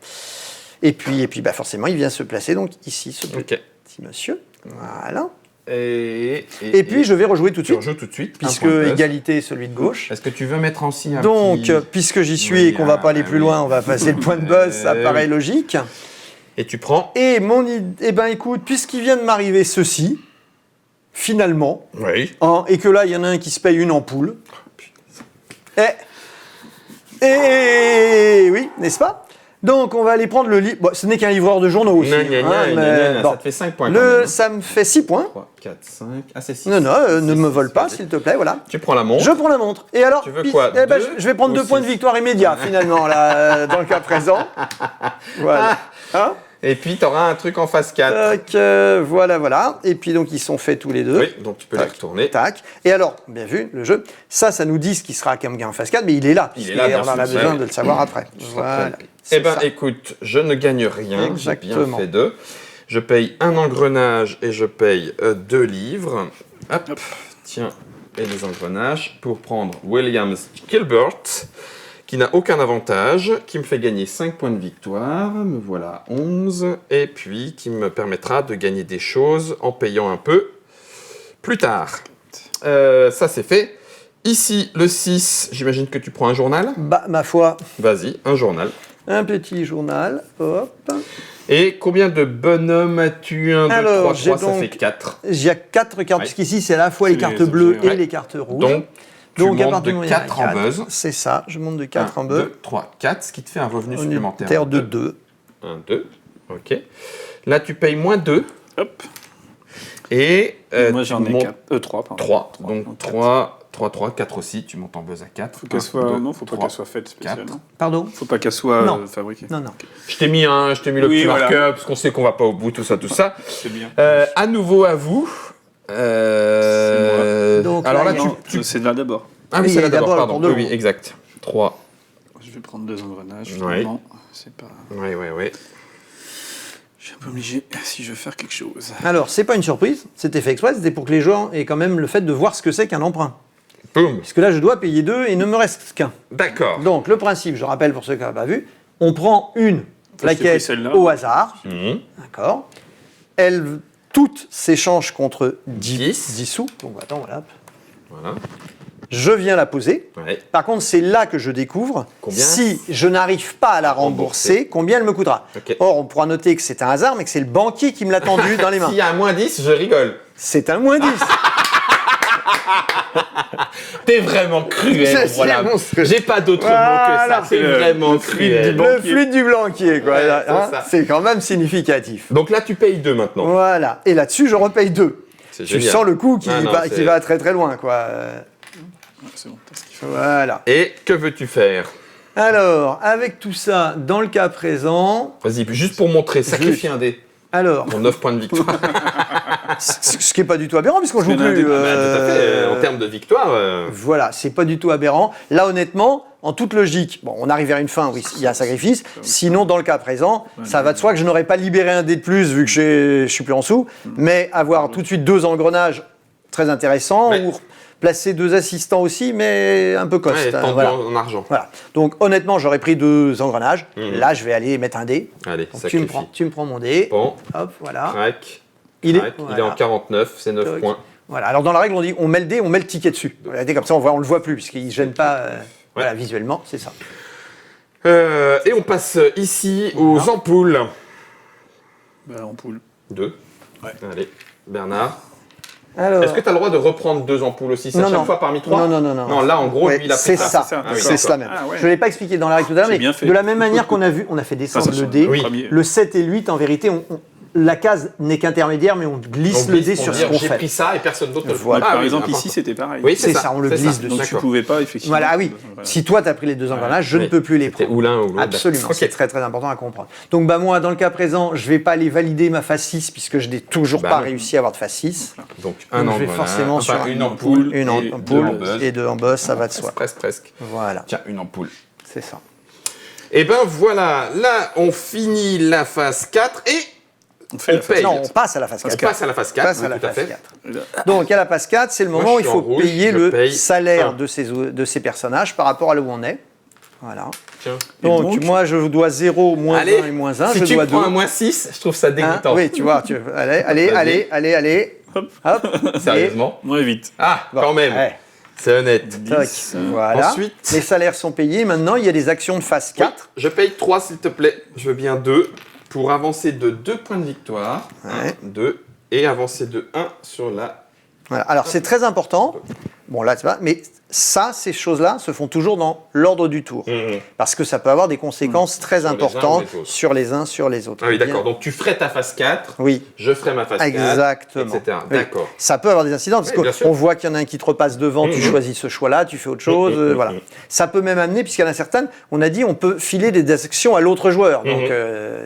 Et puis, forcément, il vient se placer donc ici, ce petit Ok. monsieur. Voilà. Et puis, je vais rejouer tout de tu suite, rejoues tout de suite. puisque un point de buzz. égalité est celui de gauche. Est-ce que tu veux mettre aussi un Donc, petit... puisque j'y suis Oui, et qu'on va pas aller plus oui. loin, on va passer le point de buzz, ça Oui. paraît logique. Et tu prends... Et écoute, puisqu'il vient de m'arriver ceci, finalement, Oui. et que là, il y en a un qui se paye une ampoule. Et oui, n'est-ce pas? Donc, on va aller prendre le livre. Bon, ce n'est qu'un livreur de journaux aussi. Ça te fait 5 points quand même. Ça me fait 6 points. 3, 4, 5... Ah, c'est 6. Non, ne me vole pas, s'il te plaît, voilà. Tu prends la montre. Je prends la montre. Et alors, Tu veux quoi, je vais prendre deux 2 points de six victoire immédiat, finalement, là, dans le cas présent. Voilà. Hein? Et puis, tu auras un truc en phase 4. Voilà. Et puis, donc, ils sont faits tous les deux. Oui, donc tu peux les retourner. Tac. Et alors, bien vu, le jeu. Ça nous dit ce qui sera comme gain en phase 4, mais il est là. Il est là, bien on en a sûr, besoin oui. de le savoir après. Voilà. Eh bien, C'est ça. écoute, je ne gagne rien. J'ai bien Exactement. fait 2. Je paye un engrenage et je paye 2 livres. Hop, tiens, et les engrenages pour prendre Williams Gilbert, qui n'a aucun avantage, qui me fait gagner 5 points de victoire. Me voilà 11. Et puis, qui me permettra de gagner des choses en payant un peu plus tard. Ça, c'est fait. Ici, le 6, j'imagine que tu prends un journal. Ma foi, Vas-y, un journal. un petit journal. Hop. Et combien de bonhommes as-tu? 1, 2, Alors, 3, j'ai 3, ça donc- fait 4. Il y a 4 cartes, Ouais. puisqu'ici, c'est à la fois les C'est cartes les bleues objets, et ouais. les cartes rouges. Donc, tu à montes partir de du moment où il y en a 4 en quatre, buzz. C'est ça, je monte de 4 en 1, buzz. 2, 3, 4, ce qui te fait un revenu On est supplémentaire. terre de 2. 1, 2, ok. Là, tu payes moins 2. Hop. Et Moi, j'en ai 3, pardon. 3. Donc 3, 4 aussi. Tu montes en buzz à 4. Faut qu'elle soit... Non, faut pas qu'elle soit faite spécialement. Pardon? Faut pas qu'elle soit Non. fabriquée. Non. Je t'ai mis le Oui, petit voilà. marqueur, parce qu'on sait qu'on va pas au bout, tout ça. C'est bien. À nouveau à vous. Donc alors là, là, Non, c'est là d'abord. Ah oui, Oui, c'est là d'abord, d'abord, le pardon. tour de Oui, haut. exact. 3. Je vais prendre 2 engrenages. Ouais. Finalement, c'est pas... Ouais. Je suis un peu obligé si je veux faire quelque chose. Alors, c'est pas une surprise, c'était fait exprès, c'était pour que les gens aient quand même le fait de voir ce que c'est qu'un emprunt. Boum. Puisque là, je dois payer 2 et il ne me reste qu'un. D'accord. Donc, le principe, je rappelle pour ceux qui n'ont pas vu, on prend une je t'ai pris plaquette celle-là. au hasard, Mhm. d'accord. Toutes s'échangent contre 10 sous. Donc, attends, voilà. Voilà. Je viens la poser. Ouais. Par contre, c'est là que je découvre Combien si je n'arrive pas à la rembourser, combien elle me coûtera. Ok. Or, on pourra noter que c'est un hasard, mais que c'est le banquier qui me l'a tendu dans les mains. S'il y a un moins 10, je rigole. C'est un moins 10. T'es vraiment cruel. C'est Voilà. monstrueux. J'ai pas d'autre Voilà, mot que ça. c'est T'es le vraiment fluide cruel. du Le fluide du banquier, quoi. Ouais, Là, c'est hein, ça. c'est quand même significatif. Donc là, tu payes 2 maintenant. Voilà. Et là-dessus, je repaye 2. C'est Tu génial. sens le coup qui, Ah non, va, c'est- qui va très très loin, quoi. Ouais, c'est bon, t'as ce qu'il faut. Voilà. Et que veux-tu faire? Alors, avec tout ça, dans le cas présent, Vas-y, juste pour montrer, sacrifie un dé. alors, Pour 9 points de victoire. Ce qui n'est pas du tout aberrant, puisqu'on joue qu'il y en a plus. des- Tout à fait. En termes de victoire, Voilà, c'est pas du tout aberrant. Là, honnêtement, en toute logique, bon, on arrive vers une fin, oui, il y a un sacrifice. Sinon, dans le cas présent, ça va de soi que je n'aurais pas libéré un dé de plus vu que je suis plus en sous. Mais avoir tout de suite 2 engrenages, très intéressant. Ouais. Ou placer 2 assistants aussi, mais un peu cost. ouais, tendu Voilà. en argent. Voilà. Donc, honnêtement, j'aurais pris 2 engrenages. Là, je vais aller mettre un dé. Allez, Donc, sacrifie. tu me prends mon dé. Bon, Hop, voilà. crac. Il est, Crac. Il est voilà. en 49, c'est 9 Toc. points. Voilà. Alors, dans la règle, on dit on met le dé, on met le ticket dessus. Le dé, comme ça, on le voit plus, puisqu'il ne gêne pas voilà, visuellement. C'est ça. Et on passe ici aux ampoules. Bah, en poule. 2. Ouais. Allez, Bernard. Alors, Est-ce que tu as le droit de reprendre 2 ampoules aussi? C'est à Non, chaque non. fois parmi 3? Non. Non, là, en gros, ouais, lui, il a pris c'est ça. ça, c'est ça. Ah oui, c'est d'accord. cela même. Ah ouais. Je ne l'ai pas expliqué dans la règle tout à l'heure, C'est mais bien fait. de la même manière qu'on a vu, on a fait descendre Ça, le sur dé. le Oui. premier. Le 7 et le 8, en vérité, la case n'est qu'intermédiaire, mais on glisse On le glisse dé pour sur ce dire, qu'on j'ai fait. pris ça et personne d'autre ne le Voilà. prend. Par oui, exemple, important. ici, c'était pareil. Oui, C'est ça, on le c'est glisse ça. dessus. Donc tu D'accord. pouvais pas, effectivement. Voilà, ah oui. Voilà. Si toi, tu as pris les 2 engrenages, je ne Oui. peux plus les C'était prendre. ou l'un ou l'autre. Absolument, Ok. c'est très très important à comprendre. Donc moi, dans le cas présent, je ne vais pas aller valider ma face 6 puisque je n'ai toujours Bah pas non. réussi à avoir de face 6. Donc, un Donc, je vais engrenage, forcément enfin, sur une ampoule, Une et ampoule deux en buzz. et 2 en boss, ça va de soi. Presque. Voilà, Tiens, une ampoule. c'est ça. Et ben voilà, là, on finit la phase 4 et On fait on la phase. paye. Non, on passe à la phase on 4. passe à la phase 4. Passe à oui, la tout à phase fait. 4. Donc à la phase 4, c'est le Moi, moment où je il suis faut en rouge, payer je le paye salaire un. de ces personnages par rapport à là où on est. Voilà. Tiens. Donc, moi je dois 0, moins Allez, 1 et moins 1, si je tu dois prends 2. un moins 6, je trouve ça dégoûtant. Oui, tu vois. Allez. Hop. Hop. Sérieusement. Moins vite. Ah, Bon, quand même. ouais. C'est honnête. Toc. 10. Voilà. Ensuite- Les salaires sont payés. Maintenant, il y a des actions de phase 4. Je paye 3, s'il te plaît. Je veux bien 2 pour avancer de 2 points de victoire. Ouais. 2 et avancer de 1 sur la... Voilà. Alors, c'est très important. Bon, là, tu vois, mais ça, ces choses-là se font toujours dans l'ordre du tour. Parce que ça peut avoir des conséquences très Sur les uns ou importantes les autres. sur les uns, sur les autres. Ah oui, Bien. d'accord. Donc tu ferais ta phase 4, Oui. je ferai ma phase 4, Exactement. etc. Oui. D'accord. Ça peut avoir des incidents, parce Oui, bien sûr. qu'on voit qu'il y en a un qui te repasse devant, tu choisis ce choix-là, tu fais autre chose, voilà. Ça peut même amener, puisqu'il y en a certaines, on a dit on peut filer des actions à l'autre joueur, donc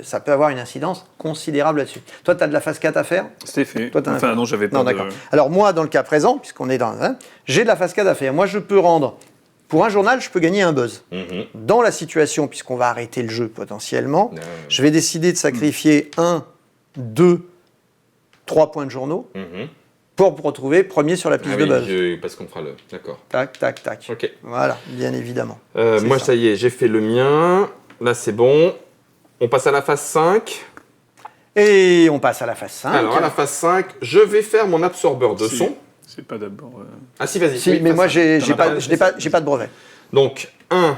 ça peut avoir une incidence considérable là-dessus. Toi, tu as de la phase 4 à faire? C'était fait. Toi, t'en as Enfin, fait. non, j'avais pas Non, de... d'accord. Alors moi, dans le cas présent, puisqu'on est dans j'ai de la phase 4 à faire. Moi, je peux rendre, pour un journal, je peux gagner un buzz. Dans la situation, puisqu'on va arrêter le jeu potentiellement, je vais décider de sacrifier 1, 2, 3 points de journaux pour me retrouver premier sur la piste Ah de oui, buzz. parce qu'on fera le... D'accord. Tac, tac, tac. Ok. Voilà, bien évidemment. Moi, ça. ça y est, j'ai fait le mien. Là, c'est bon. On passe à la phase 5. Et on passe à la phase 5. Alors, à la phase 5, je vais faire mon absorbeur de Si. son. C'est pas d'abord... Ah si, vas-y. Si, Oui, mais fais moi, ça. j'ai T'en as pas, j'ai pas de brevet. Donc, 1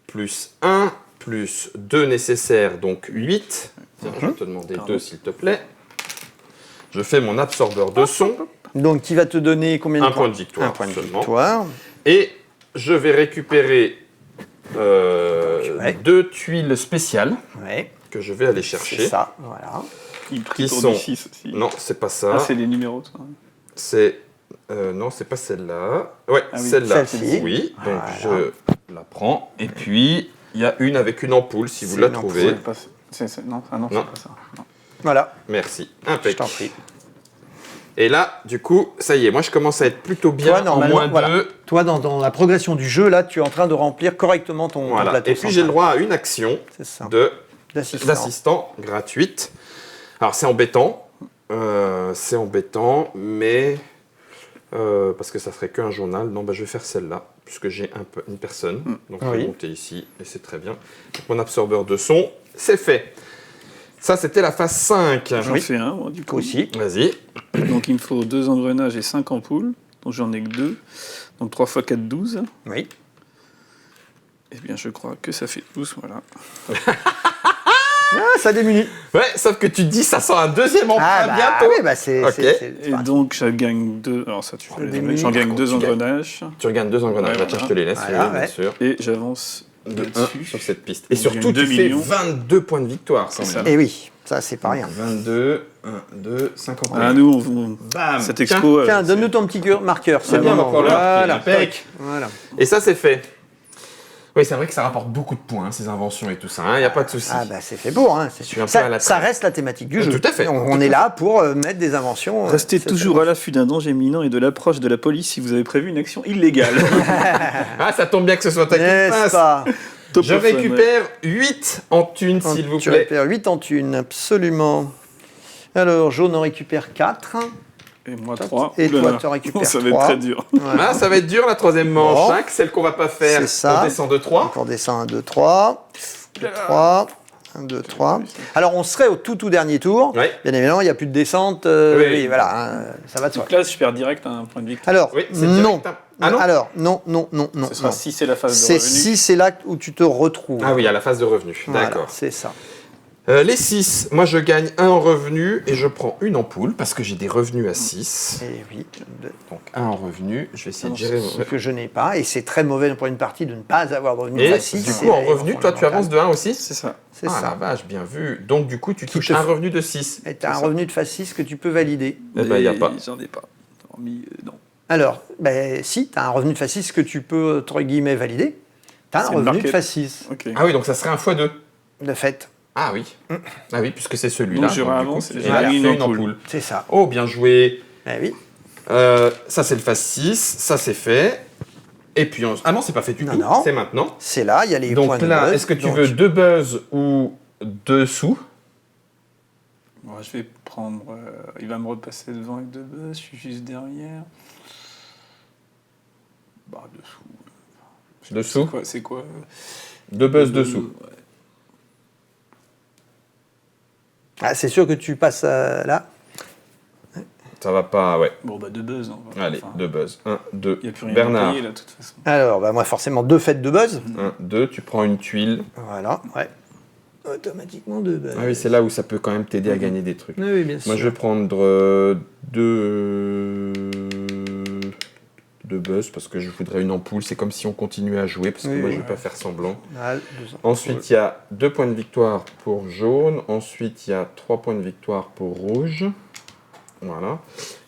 plus 1 plus 2 nécessaires, donc 8. Tiens, je vais te demander 2, s'il te plaît. Je fais mon absorbeur de son. Donc, qui va te donner combien de Un points? point de victoire Un point de seulement. victoire. Et je vais récupérer Ouais. 2 tuiles spéciales Ouais, que je vais aller c'est chercher. ça, voilà. Il Qui pour sont- du 6 aussi. Non, c'est pas ça. Ah, c'est les numéros, ça. C'est... non, c'est pas celle-là. Ouais, Ah oui. celle-là. Celle-ci. Oui, donc Voilà. je la prends. Et puis, il y a une avec une ampoule, si vous C'est la une trouvez. C'est pas... Non, ah non, Non. c'est pas ça. Non. Voilà, Merci. je Impec. t'en prie. Et là, du coup, ça y est, moi je commence à être plutôt bien Toi, en normalement, moins voilà. 2. Toi, dans la progression du jeu, là, tu es en train de remplir correctement ton Voilà. plateau Et puis j'ai central. le droit à une action C'est ça. D'assistant. d'assistant gratuite. Alors c'est embêtant, mais parce que ça serait qu'un journal. Non, bah, je vais faire celle-là, puisque j'ai une personne. Donc je vais Oui. monter ici, et c'est très bien. Donc, mon absorbeur de son, c'est fait. Ça, c'était la phase 5. J'en fais un, moi, du coup. Aussi. Vas-y. Donc il me faut 2 engrenages et 5 ampoules. Donc j'en ai que 2. Donc 3 x 4, 12. Oui. Eh bien, je crois que ça fait 12, voilà. Ah, ça démunit. Ouais, sauf que tu dis, ça sent un deuxième emprunt Ah, bah, bientôt. oui, bah, c'est... Ok. Et donc, je gagne 2... Alors ça, tu Ça fais les diminue. engrenages. J'en gagne Par 2 contre, tu gagnes. engrenages. Tu regagnes 2 engrenages. Ouais, Bah, tiens, voilà. je te les laisse, Voilà, oui, bien ouais. sûr. Et j'avance De 1 dessus. sur cette piste. Et Donc, surtout, je gagne 2 tu fais millions. 22 points de victoire. quand C'est même. ça. Et oui, ça, c'est pas rien. 22, 1, 2, 51. Ah, nous, on... Bam. cette Tiens. expo... Tiens, donne-nous ton petit marqueur. C'est Très bien, bon. on va pouvoir le marquer. Voilà. Impec. Voilà. Et ça, c'est fait. Oui, c'est vrai que ça rapporte beaucoup de points, ces inventions et tout ça, il n'y a pas de souci. Ah bah c'est fait pour, hein. Je suis un peu à la Ça traîne. reste la thématique du jeu. Tout à fait. On est là pour mettre des inventions. Restez c'est toujours ça. à l'affût d'un danger imminent et de l'approche de la police si vous avez prévu une action illégale. Ah, ça tombe bien que ce soit toi qui le N'est-ce fasse. pas? Top Je of fun, ouais. récupère 8 en thunes, s'il vous Tu plaît. récupères 8 en thunes, absolument. Alors, jaune en récupère 4. Et moi 3. Et toi, tu récupères Ça va être 3. très dur. Voilà. Ah, ça va être dur la troisième manche, Bon. 5, celle qu'on va pas faire. C'est ça. On descend de 3. Donc on descend 1, 2, 3. 2, 3. 1, 2, 3. Alors, on serait au tout dernier tour. Ouais. Bien évidemment, il n'y a plus de descente. Oui. Oui, voilà, hein, ça va de soi. Donc là, je perds direct un point de victoire. Alors, Oui, c'est non. direct, hein. Ah non Alors, non. Ce sera non. si c'est la phase de C'est revenu. si c'est là où tu te retrouves. Ah oui, à la phase de revenu. Voilà, D'accord. c'est ça. Les 6, moi je gagne 1 en revenu et je prends une ampoule parce que j'ai des revenus à 6. Et oui, Donc 1 en revenu, je vais essayer de Non, gérer. ce que je n'ai pas. Et c'est très mauvais pour une partie de ne pas avoir de revenu Et facile. du c'est coup, en l'élément revenu, toi tu fondamental. avances de 1 aussi. C'est ça. C'est Ah la ça. vache, bien vu. Donc du coup, tu touches te un fait- revenu de 6. Et tu as un revenu de phase 6 que tu peux valider. Eh ben, y a pas. J'en ai pas. Hormis, non. Alors, ben, si, tu as un revenu de phase 6 que tu peux, entre guillemets, valider. Tu as un C'est revenu de marqué. phase 6, Ok. Ah oui, donc ça serait un x2. de fait. Ah oui. Ah oui, puisque c'est celui-là. Donc, je du coup, réavance et tu j'ai vas mis faire une ampoule. C'est ça. Oh, bien joué. Eh oui. Ça c'est le phase 6, ça c'est fait. Et puis ah non, c'est pas fait du Non, tout, non. c'est maintenant. C'est là, il y a les points Donc de là, buzz. est-ce que tu Donc, veux 2 buzz ou 2 sous? Bon, je vais prendre. Il va me repasser devant avec 2 buzz. Je suis juste derrière. Bah, dessous. 2 sous? C'est quoi 2 buzz, 2 sous. Ouais. Ah, c'est sûr que tu passes là. Ça va pas, ouais. Bon, bah, 2 buzz. Hein, Allez, enfin, 2 buzz. 1, 2. il n'y a plus rien Bernard, à payer, là, de toute façon. Alors, bah, moi, forcément, 2 fêtes de buzz. 1, 2, tu prends une tuile. Voilà, ouais. Automatiquement 2 buzz. Ah oui, c'est là où ça peut quand même t'aider à gagner des trucs. Oui, bien sûr. Moi, je vais prendre 2 buzz parce que je voudrais une ampoule. C'est comme si on continuait à jouer parce que Oui, moi, oui. je vais pas faire semblant. Ah, 2 ans. Ensuite, il y a 2 points de victoire pour jaune. Ensuite, il y a 3 points de victoire pour rouge. Voilà.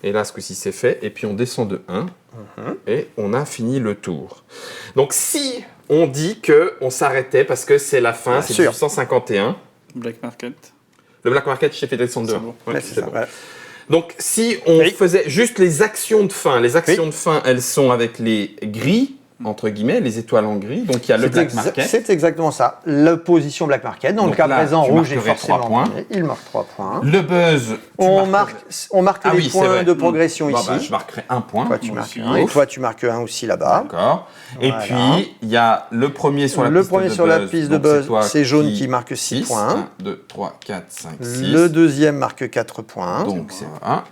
Et là, ce coup-ci, c'est fait. Et puis, on descend de 1. Et on a fini le tour. Donc, si on dit qu'on s'arrêtait parce que c'est la fin, Bien c'est sûr. 1851. Black Market. Le Black Market, je t'ai fait descendre de C'est 1. bon. Ouais, Ouais, c'est c'est ça, bon. ouais. Donc, si on Oui. faisait juste les actions de fin, les actions de fin, elles sont avec les gris, entre guillemets, les étoiles en gris. Donc, il y a le Black Market. C'est exactement ça. L'opposition Black Market. Dans Donc le cas là, présent, tu rouge est marquerais forcément 3 points. gagné. Il marque 3 points. Le buzz, tu On marquerais- marque Ah les oui, c'est points vrai. de progression Bah, ici. bah, je marquerai 1 point. Toi, tu Moi marques aussi. 1. Et toi, tu marques 1 aussi là-bas. D'accord. Et Voilà. puis, il y a le premier sur la Le piste premier de sur la buzz. piste de Donc, buzz, toi c'est jaune qui marque 6 points. 1, 2, 3, 4, 5, 6. Le deuxième marque 4 points. Donc, c'est 1,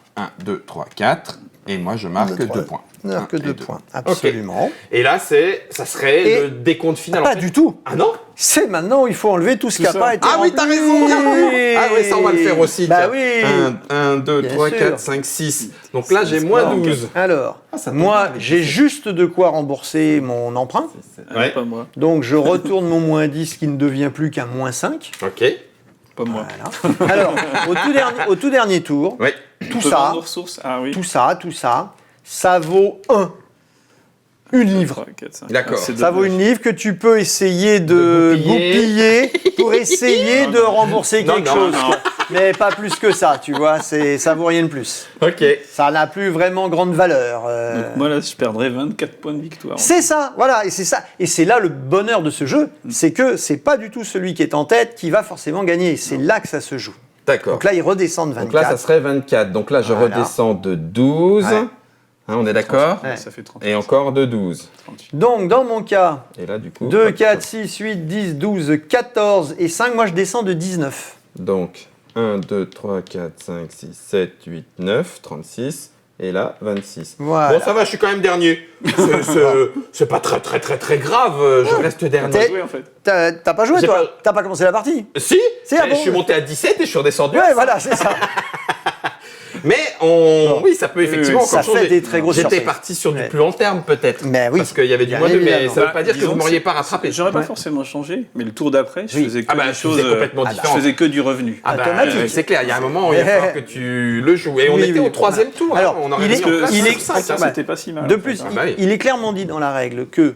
2, 3, 4. Et moi, je marque 2, 2 points. Il marque Un et 2 deux. points. Absolument. Et là, ça serait Et- le décompte final. en Pas fait. du tout. Ah non? C'est maintenant où il faut enlever tout ce qui n'a ça. pas été Ah oui, t'as rempli. raison. Ah oui, ça, on va le faire aussi. Bah tiens. oui. 1, 2, Bien 3, sûr. 4, 5, 6. Donc là, j'ai moins 12. Alors, Ah, ça tombe moi, bien, les j'ai juste de quoi rembourser mon emprunt. Ah, Ouais. Pas moi. Donc, je retourne mon moins 10 qui ne devient plus qu'un moins 5. Ok. Pas moi. Voilà. Alors, au tout dernier tour, Ouais. tout On peut ça, vendre nos ressources. Ah oui. tout ça, ça vaut une livre. 3, 4, 5. D'accord. C'est Ça vaut dommage. une livre que tu peux essayer de De goupiller. goupiller pour essayer de rembourser Non, quelque non, chose. non. quoi. Mais pas plus que ça, tu vois, ça vaut rien de plus. Ok. Ça n'a plus vraiment grande valeur. Donc moi là, je perdrais 24 points de victoire. C'est ça, voilà, et c'est ça. Et c'est là le bonheur de ce jeu, c'est que c'est pas du tout celui qui est en tête qui va forcément gagner. C'est là que ça se joue. D'accord. Donc là, il redescend de 24. Donc là, ça serait 24. Donc là, je Voilà. redescends de 12. Ouais. Hein, on est d'accord? Ouais. Ça fait 30. Et encore de 12. 38. Donc, dans mon cas, Et là, du coup... 2, hop, 4, 6, 8, 10, 12, 14 et 5, moi je descends de 19. Donc, 1, 2, 3, 4, 5, 6, 7, 8, 9, 36. Et là, 26. Voilà. Bon, ça va, je suis quand même dernier. C'est pas très grave, je reste dernier. T'es- Oui, en fait. T'as pas joué, J'ai toi pas- T'as pas commencé la partie Si, Si, ah mais bon, je suis ouais. monté à 17 et je suis redescendu. Ouais, voilà, c'est ça. Mais oui, ça peut effectivement oui, ça encore fait changer. des très grosses J'étais surprises. parti sur du Ouais. plus long terme peut-être. Mais oui. Parce qu'il y avait du Bien moins 2, mais évidemment. ça veut pas dire que disons vous m'auriez c'est- pas rattrapé. J'aurais pas Ouais. forcément changé, mais le tour d'après, je Oui. faisais que Ah bah, des je choses faisais complètement je différent. faisais que du revenu. Ah bah, Automatique. c'est clair, il y a un moment où il va falloir que tu le joues. Et on Oui, était oui, au 3e tour. Alors, on aurait il mis est- en place il est- 5, Ça, hein. c'était pas si mal. De en fait, plus, hein. bah oui. il est clairement dit dans la règle que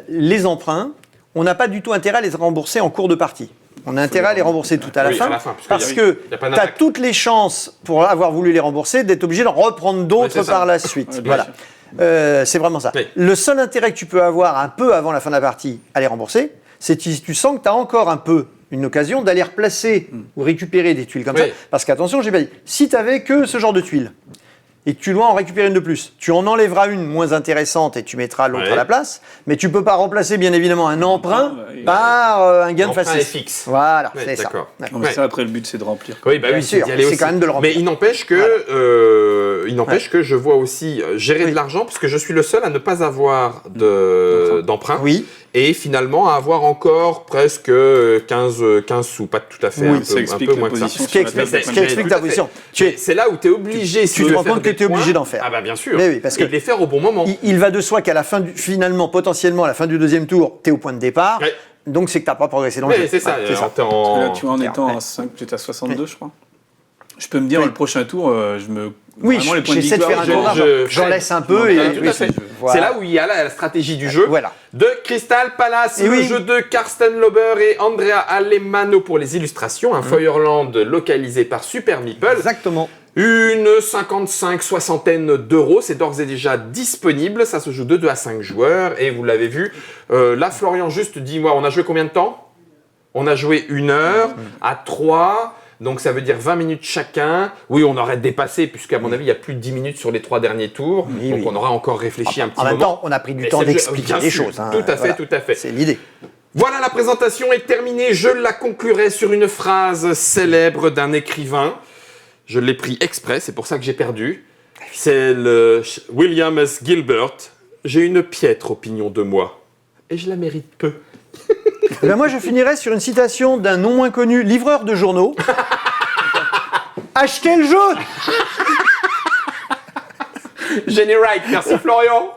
les emprunts on n'a pas du tout intérêt à les rembourser en cours de partie. On a intérêt à les rembourser tout à la fin, parce que tu as toutes les chances, pour avoir voulu les rembourser, d'être obligé d'en reprendre d'autres par la suite. Voilà. C'est vraiment ça. Oui. Le seul intérêt que tu peux avoir un peu avant la fin de la partie à les rembourser, c'est si tu sens que tu as encore un peu une occasion d'aller replacer ou récupérer des tuiles comme ça. Parce qu'attention, j'ai pas dit, si tu n'avais que ce genre de tuiles, et que tu dois en récupérer une de plus, tu en enlèveras une moins intéressante et tu mettras l'autre à la place, mais tu ne peux pas remplacer bien évidemment un emprunt par un gain de facile. Fixe. Voilà, c'est ça. Ça, après, le but, c'est de remplir. Oui, bah oui, c'est quand même de le remplir. Mais il n'empêche que, que je vois aussi gérer de l'argent, parce que je suis le seul à ne pas avoir d'emprunt. Oui. Et finalement, à avoir encore presque 15 sous, pas tout à fait, un peu moins que ça. Ce qui explique ta position. C'est là où tu es obligé, tu te rends compte que tu es obligé d'en faire. Ah bah bien sûr, mais oui, parce que et de les faire au bon moment. Il va de soi qu'à la fin, finalement, potentiellement, à la fin du deuxième tour, tu es au point de départ, donc c'est que tu n'as pas progressé dans le jeu. C'est ça, parce que là, tu vois, en étant à 5, tu es à 62, je crois. Je peux me dire, le prochain tour, je me... Oui, j'essaie de faire un tour d'argent. J'en laisse un peu. C'est là où il y a la stratégie du jeu de Crystal Palace, le jeu de Karsten Lauber et Andrea Alemano pour les illustrations. Un Feuerland localisé par Super Meeple. Exactement. Une 55-60 d'euros, c'est d'ores et déjà disponible. Ça se joue de 2 à 5 joueurs. Et vous l'avez vu, là, Florian, juste dis-moi, on a joué combien de temps ? On a joué 1 heure à 3. Donc ça veut dire 20 minutes chacun. Oui, on aurait dépassé, puisqu'à mon avis, il y a plus de 10 minutes sur les 3 derniers tours. Donc on aura encore réfléchi un petit moment. En même temps, on a pris du temps d'expliquer les choses. Tout à fait, tout à fait. C'est l'idée. Voilà, la présentation est terminée. Je la conclurai sur une phrase célèbre d'un écrivain. Je l'ai pris exprès, c'est pour ça que j'ai perdu. C'est le William S. Gilbert. J'ai une piètre opinion de moi. Et je la mérite peu. Ben moi, je finirai sur une citation d'un non moins connu livreur de journaux. Achetez le jeu. Jenny Wright, merci Florian.